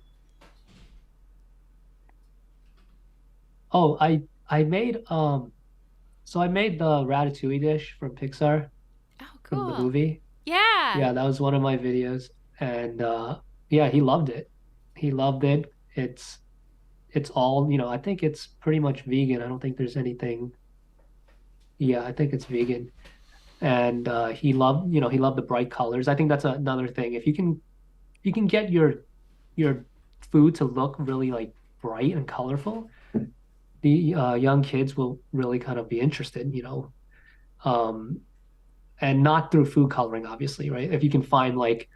Oh, I made so I made the ratatouille dish from Pixar, Oh, from the cool. movie. Yeah. Yeah, that was one of my videos. And yeah, he loved it. He loved it. It's all, I think it's pretty much vegan. I don't think there's anything. Yeah, I think it's vegan. And he loved the bright colors. I think that's another thing. If you can get your food to look really like bright and colorful, the young kids will really kind of be interested, um, and not through food coloring, obviously, right? If you can find like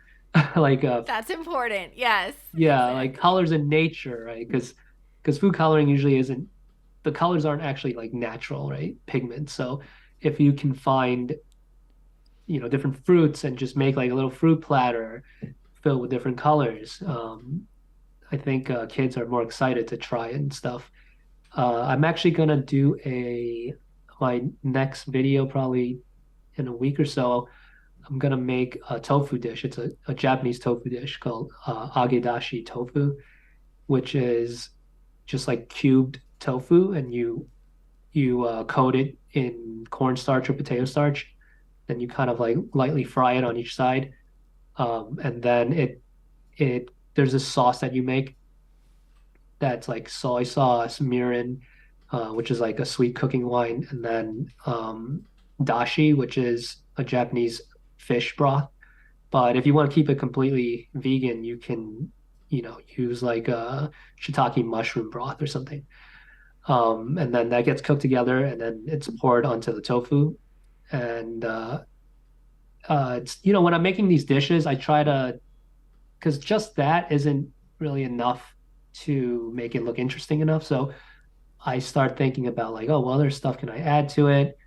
like That's important. Yes, yeah, like exactly. colors in nature, right? Because food coloring usually isn't the colors aren't actually like natural, right? Pigments. So if you can find, different fruits and just make like a little fruit platter filled with different colors, I think kids are more excited to try it and stuff. I'm actually gonna do a my next video probably in a week or so. I'm gonna make a tofu dish. It's a Japanese tofu dish called agedashi tofu, which is just like cubed tofu, and you coat it in cornstarch or potato starch. Then you kind of like lightly fry it on each side, and then it there's a sauce that you make that's like soy sauce, mirin, which is like a sweet cooking wine, and then dashi, which is a Japanese fish broth. But if you want to keep it completely vegan, you can, use like a shiitake mushroom broth or something. And then that gets cooked together, and then it's poured onto the tofu. And it's when I'm making these dishes, I try to because just that isn't really enough to make it look interesting enough. So I start thinking about like, oh, what other stuff can I add to it?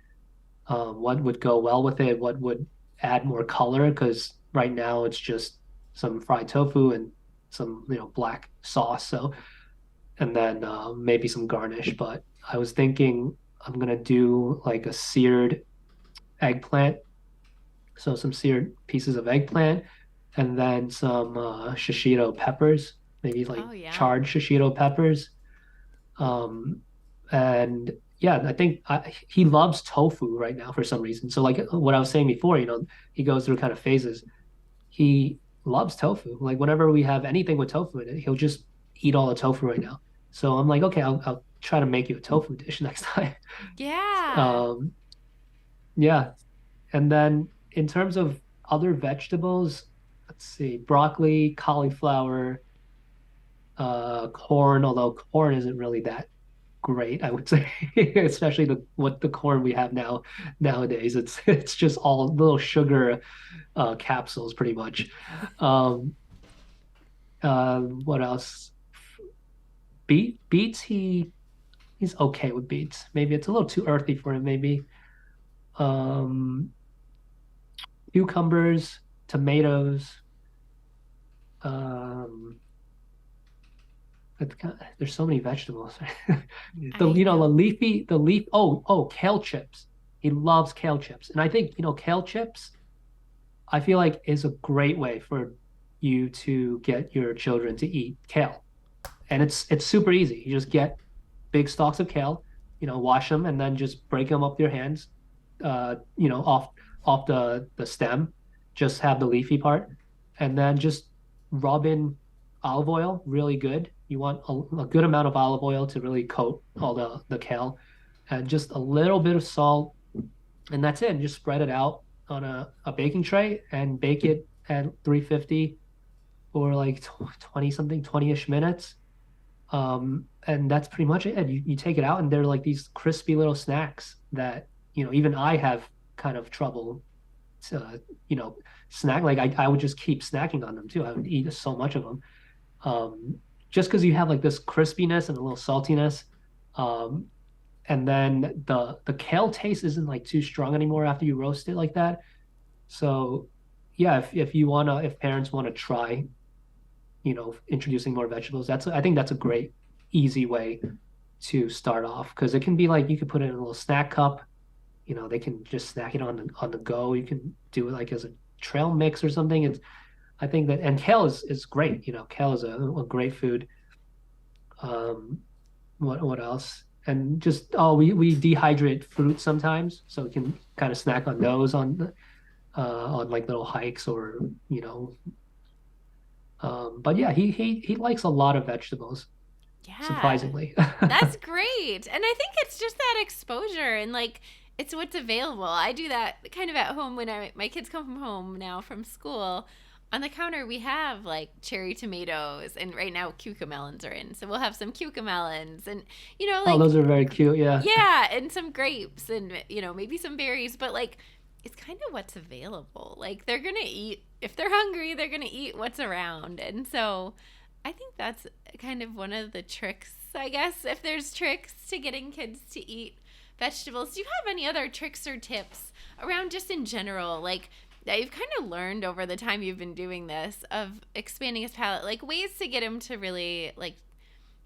What would go well with it? What would add more color? Because right now it's just some fried tofu and some, black sauce. So, and then maybe some garnish. But I was thinking I'm gonna do like a seared eggplant. So some seared pieces of eggplant and then some shishito peppers, maybe like Oh, charred yum. shishito peppers. Um, and yeah, I think he loves tofu right now for some reason. So like what I was saying before, he goes through kind of phases. He loves tofu. Like whenever we have anything with tofu in it, he'll just eat all the tofu right now. So I'm like, okay, I'll try to make you a tofu dish next time. Yeah. Um, yeah. And then in terms of other vegetables, let's see, broccoli, cauliflower, corn, although corn isn't really that great, I would say, especially the corn we have nowadays. It's just all little sugar capsules pretty much. Um, what else? Beets, he's okay with beets. Maybe it's a little too earthy for him, maybe. Um, Cucumbers, tomatoes, um, there's so many vegetables. The I know. the leaf. Oh, kale chips. He loves kale chips, and I think kale chips. I feel like is a great way for you to get your children to eat kale, and it's super easy. You just get big stalks of kale, wash them, and then just break them up with your hands, off the stem. Just have the leafy part, and then just rub in olive oil, really good. You want a good amount of olive oil to really coat all the kale, and just a little bit of salt, and that's it. And just spread it out on a baking tray and bake it at 350 for like 20 something, 20-ish minutes. And that's pretty much it. You take it out, and they're like these crispy little snacks that, even I have kind of trouble to, snack. Like I would just keep snacking on them too. I would eat so much of them. Um, just because you have like this crispiness and a little saltiness. Um, and then the kale taste isn't like too strong anymore after you roast it like that. So yeah, if parents wanna try, introducing more vegetables, I think that's a great easy way to start off because it can be like you could put it in a little snack cup. They can just snack it on the go. You can do it like as a trail mix or something. I think that and kale is great. Kale is a great food. Um, what else? And just we dehydrate fruit sometimes, so we can kind of snack on those on like little hikes or you know. But yeah, he likes a lot of vegetables, Yeah. surprisingly. That's great. And I think it's just that exposure and like it's what's available. I do that kind of at home when my kids come from home now from school. on the counter we have like cherry tomatoes, and right now cucamelons are in, so we'll have some cucamelons, and Oh, like those are very cute. Yeah. yeah, and some grapes, and maybe some berries, but like it's kind of what's available. Like they're gonna eat, if they're hungry, they're gonna eat what's around. And so I think that's kind of one of the tricks, I guess, if there's tricks to getting kids to eat vegetables. Do you have any other tricks or tips around just in general, like that you've kind of learned over the time you've been doing this, of expanding his palate, like ways to get him to really like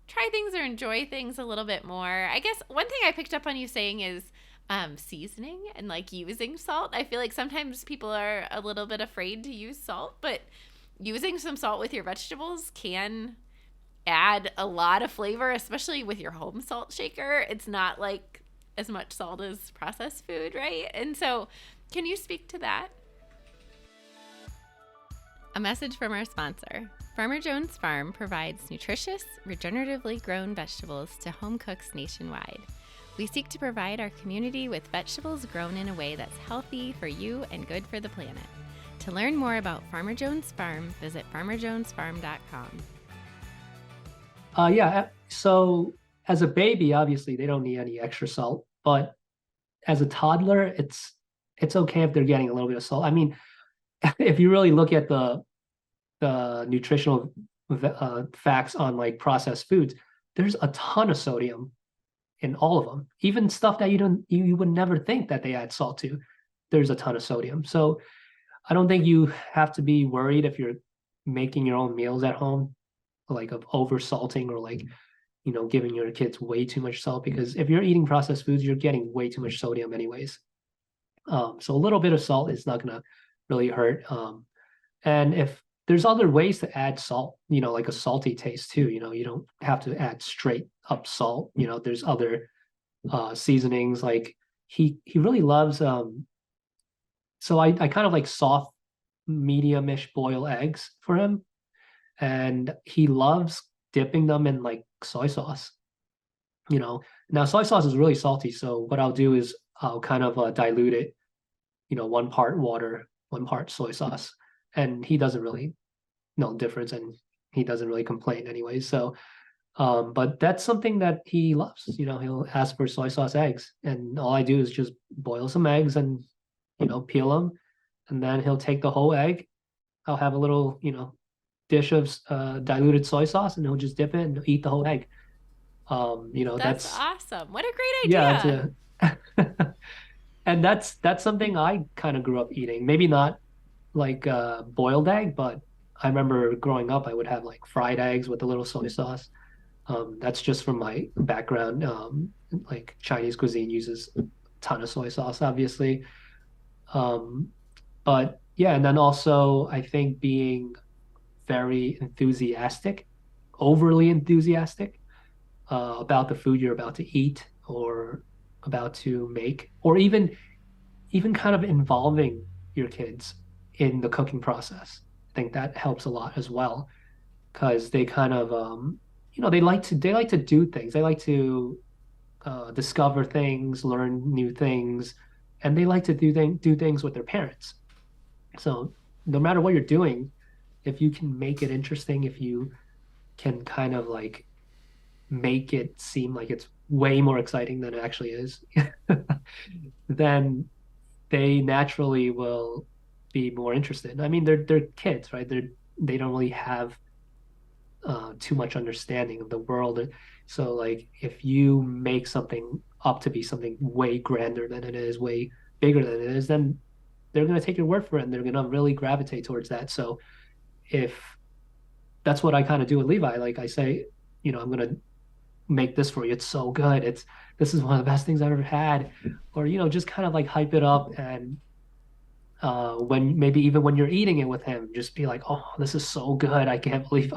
try things or enjoy things a little bit more? I guess one thing I picked up on you saying is seasoning and like using salt. I feel like sometimes people are a little bit afraid to use salt, but using some salt with your vegetables can add a lot of flavor, especially with your home salt shaker. It's not like as much salt as processed food, right? And so, can you speak to that? A message from our sponsor. Farmer Jones Farm provides nutritious, regeneratively grown vegetables to home cooks nationwide. We seek to provide our community with vegetables grown in a way that's healthy for you and good for the planet. To learn more about Farmer Jones Farm, visit farmerjonesfarm.com. Yeah. So as a baby, obviously they don't need any extra salt, but as a toddler, it's okay if they're getting a little bit of salt. I mean, if you really look at the nutritional facts on like processed foods, there's a ton of sodium in all of them. Even stuff that you would never think that they add salt to, there's a ton of sodium. So I don't think you have to be worried if you're making your own meals at home, like of over salting or like giving your kids way too much salt, because if you're eating processed foods, you're getting way too much sodium anyways. So a little bit of salt is not gonna really hurt. And if there's other ways to add salt, like a salty taste too. You don't have to add straight up salt. There's other seasonings. Like he really loves. So I kind of like soft, medium-ish boil eggs for him, and he loves dipping them in like soy sauce. Now soy sauce is really salty, so what I'll do is I'll kind of dilute it. One part water, one part soy sauce, and he doesn't really know the difference, and he doesn't really complain anyway. So, but that's something that he loves. He'll ask for soy sauce eggs, and all I do is just boil some eggs and peel them, and then he'll take the whole egg. I'll have a little dish of diluted soy sauce, and he'll just dip it and eat the whole egg. That's That's awesome. What a great yeah, idea. and that's something I kind of grew up eating. Maybe not like boiled egg, but I remember growing up, I would have like fried eggs with a little soy sauce. That's just from my background. Like Chinese cuisine uses a ton of soy sauce, obviously. Um, but yeah, and then also I think being very enthusiastic, overly enthusiastic about the food you're about to eat or about to make, or even kind of involving your kids in the cooking process. I think that helps a lot as well, because they kind of they like to do things. They like to discover things, learn new things, and they like to do things with their parents. So no matter what you're doing, if you can make it interesting, if you can kind of like make it seem like it's way more exciting than it actually is, then they naturally will be more interested. I mean, they're kids, right? They don't really have too much understanding of the world. So like if you make something up to be something way grander than it is, way bigger than it is, then they're gonna take your word for it and they're gonna really gravitate towards that. So if that's what I kind of do with Levi, like I say, I'm gonna make this for you. It's so good. This is one of the best things I've ever had. Or, just kind of like hype it up, and when maybe even when you're eating it with him, just be like, "Oh, this is so good! I can't believe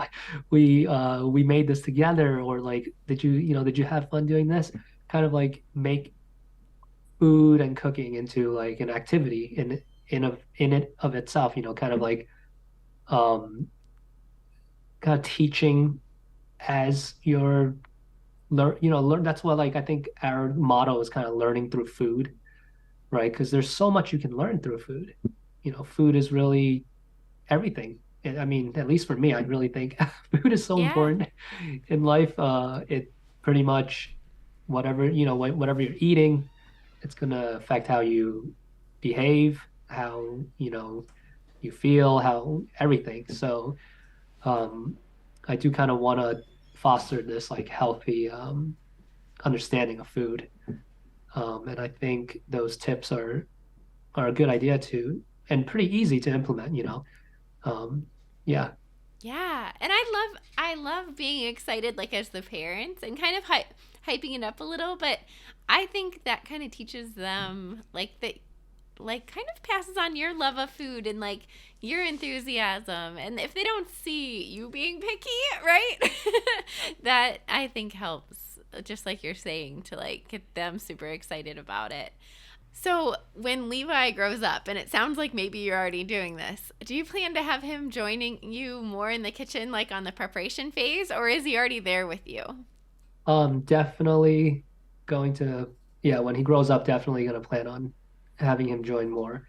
we made this together." Or like, did you have fun doing this? Kind of like make food and cooking into like an activity in it of itself. Kind of like um, kind of teaching as you're learn. That's what like I think our motto is kind of learning through food, right? Because there's so much you can learn through food. Food is really everything. I mean, at least for me, I really think food is so Yeah. important in life. It pretty much whatever, whatever you're eating, it's gonna affect how you behave, how, you feel, how everything. So, um, I do kind of want to foster this like healthy understanding of food. And I think those tips are a good idea to and pretty easy to implement. Um, yeah. Yeah, and I love being excited like as the parents and kind of hyping it up a little, but I think that kind of teaches them like that, like kind of passes on your love of food and like your enthusiasm, and if they don't see you being picky, right? That I think helps, just like you're saying, to like get them super excited about it. So, when Levi grows up, and it sounds like maybe you're already doing this, do you plan to have him joining you more in the kitchen, like on the preparation phase, or is he already there with you? Definitely going to, yeah, when he grows up, definitely going to plan on having him join more.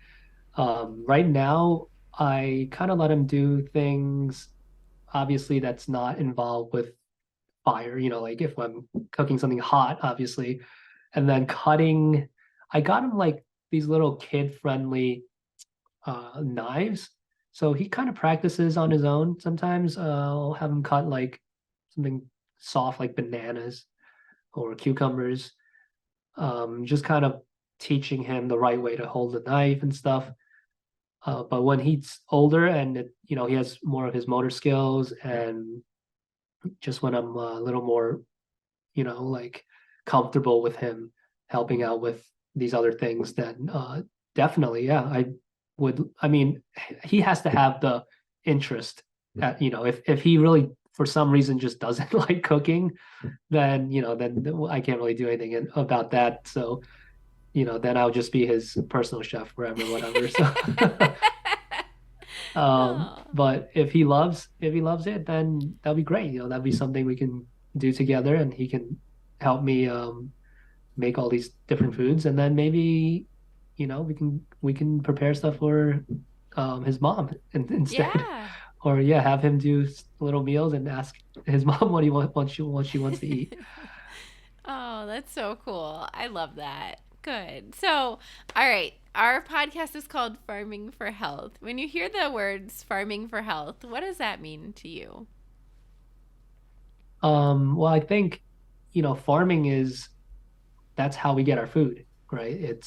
Right now, I kind of let him do things, obviously, that's not involved with fire, like if I'm cooking something hot, obviously, and then cutting, I got him like these little kid-friendly knives. So he kind of practices on his own. Sometimes I'll have him cut like something soft like bananas or cucumbers, just kind of teaching him the right way to hold the knife and stuff. But when he's older and he has more of his motor skills, and just when I'm a little more, like comfortable with him helping out with these other things, then definitely, yeah, I would. I mean, he has to have the interest. If he really for some reason just doesn't like cooking, then I can't really do anything about that. So then I'll just be his personal chef forever, whatever. So, Oh, but if he loves it, then that'll be great. That'll be something we can do together, and he can help me make all these different foods, and then maybe we can prepare stuff for his mom instead, yeah. or yeah, have him do little meals and ask his mom what she wants to eat. Oh, that's so cool. I love that. Good. So, all right. Our podcast is called Farming for Health. When you hear the words farming for health, what does that mean to you? Well, I think farming is that's how we get our food, right?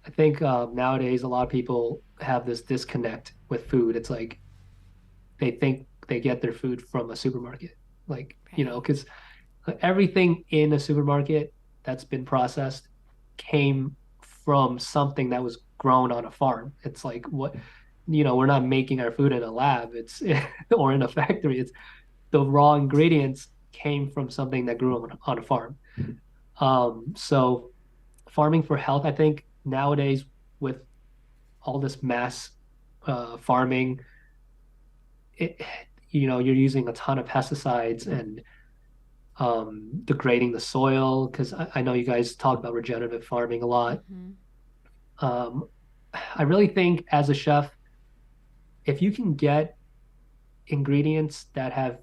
I think nowadays a lot of people have this disconnect with food. It's like they think they get their food from a supermarket, like Right. because everything in a supermarket that's been processed came from something that was grown on a farm. It's like we're not making our food in a lab. It's or in a factory. It's the raw ingredients came from something that grew on a farm. So farming for health, I think nowadays with all this mass farming, it, you're using a ton of pesticides and degrading the soil, because I know you guys talk about regenerative farming a lot. Mm-hmm. Um, I really think as a chef, if you can get ingredients that have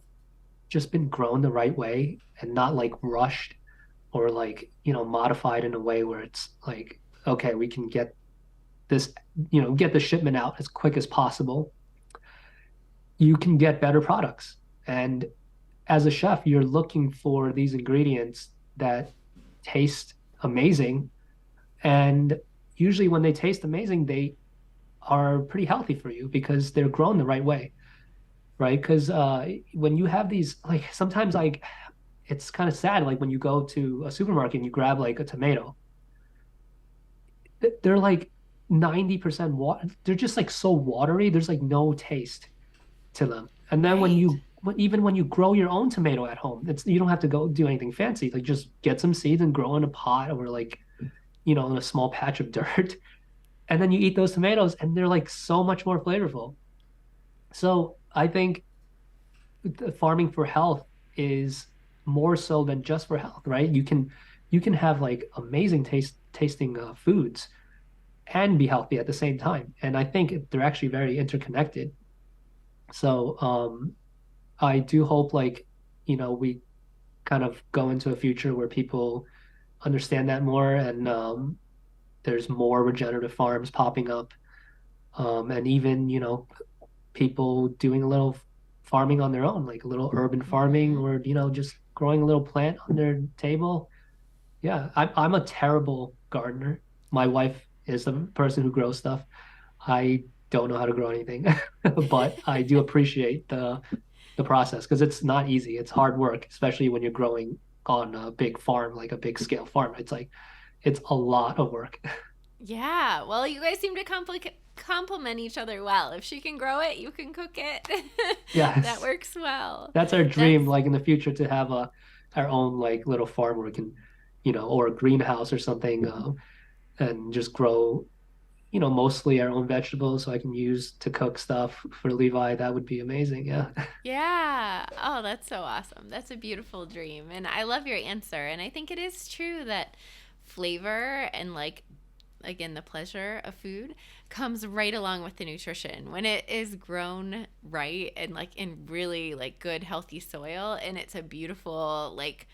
just been grown the right way and not like rushed or like, modified in a way where it's like, okay, we can get this, get the shipment out as quick as possible, you can get better products. And as a chef, you're looking for these ingredients that taste amazing. And usually, when they taste amazing, they are pretty healthy for you because they're grown the right way, right? Because when you have these, like sometimes, like it's kind of sad, like when you go to a supermarket and you grab like a tomato, they're like 90% water. They're just like so watery. There's like no taste to them. And then Right. even when you grow your own tomato at home, you don't have to go do anything fancy. Like just get some seeds and grow in a pot or like, in a small patch of dirt. And then you eat those tomatoes and they're like so much more flavorful. So I think the farming for health is more so than just for health, right? You can have like amazing tasting foods, and be healthy at the same time. And I think they're actually very interconnected. So I do hope like, we kind of go into a future where people understand that more, and there's more regenerative farms popping up, and even, people doing a little farming on their own, like a little urban farming, Mhm. or, just growing a little plant on their table. Yeah, I'm a terrible gardener. My wife is the person who grows stuff. I don't know how to grow anything, but I do appreciate the process because it's not easy. It's hard work, especially when you're growing on a big farm, like a big scale farm. It's like it's a lot of work. Yeah. Well, you guys seem to complement each other well. If she can grow it, you can cook it. That Yes, works well. that's our That's dream, like in the future to have our own like little farm where we can, or a greenhouse or something, and just grow, mostly our own vegetables so I can use to cook stuff for Levi. That would be amazing. Yeah. Yeah. Oh, that's so awesome. That's a beautiful dream. And I love your answer. And I think it is true that flavor and, like, again, the pleasure of food comes right along with the nutrition. When it is grown right and, like, in really, like, good, healthy soil, and it's a beautiful, like,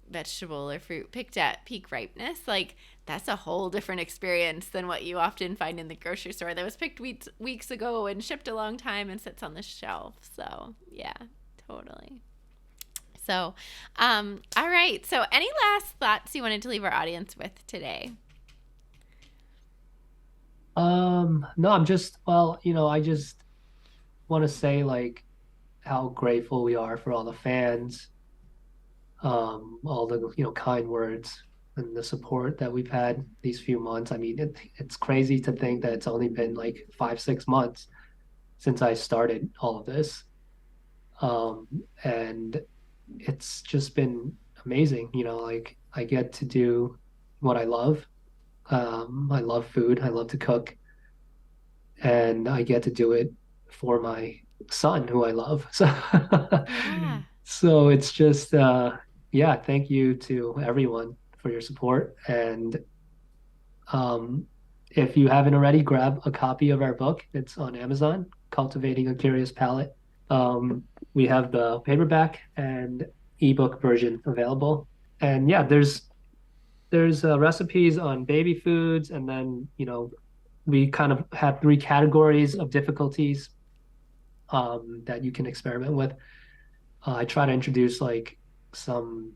vegetable or fruit picked at peak ripeness, like, that's a whole different experience than what you often find in the grocery store that was picked weeks ago and shipped a long time and sits on the shelf. So, yeah, totally. So, all right. So, any last thoughts you wanted to leave our audience with today? No, I just want to say like how grateful we are for all the fans, all the, kind words and the support that we've had these few months. I mean, it's crazy to think that it's only been like 5, 6 months since I started all of this. Um, and it's just been amazing, like I get to do what I love. I love food. I love to cook, and I get to do it for my son who I love. So Yeah. so it's just yeah, thank you to everyone for your support. And um if you haven't already, grab a copy of our book. It's on Amazon, Cultivating a Curious Palate. Um we have the paperback and ebook version available. And yeah, there's recipes on baby foods, and then we kind of have 3 categories of difficulties that you can experiment with. I try to introduce like some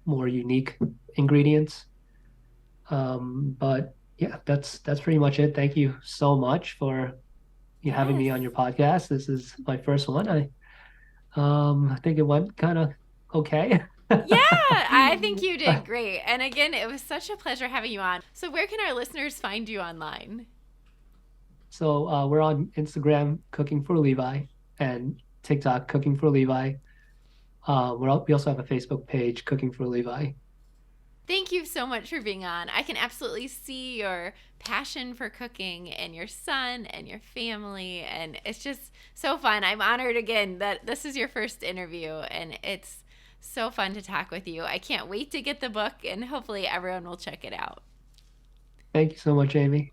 more unique ingredients, but yeah, that's pretty much it. Thank you so much for having Yes. me on your podcast. This is my first one. I think it went kind of okay. Yeah, I think you did great. And again, it was such a pleasure having you on. So, where can our listeners find you online? So we're on Instagram, Cooking for Levi, and TikTok, Cooking for Levi. We also have a Facebook page, Cooking for Levi. Thank you so much for being on. I can absolutely see your passion for cooking and your son and your family. And it's just so fun. I'm honored again that this is your first interview, and it's so fun to talk with you. I can't wait to get the book, and hopefully everyone will check it out. Thank you so much, Amy.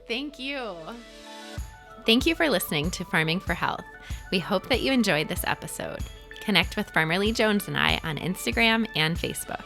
Thank you. Thank you for listening to Farming for Health. We hope that you enjoyed this episode. Connect with Farmer Lee Jones and I on Instagram and Facebook.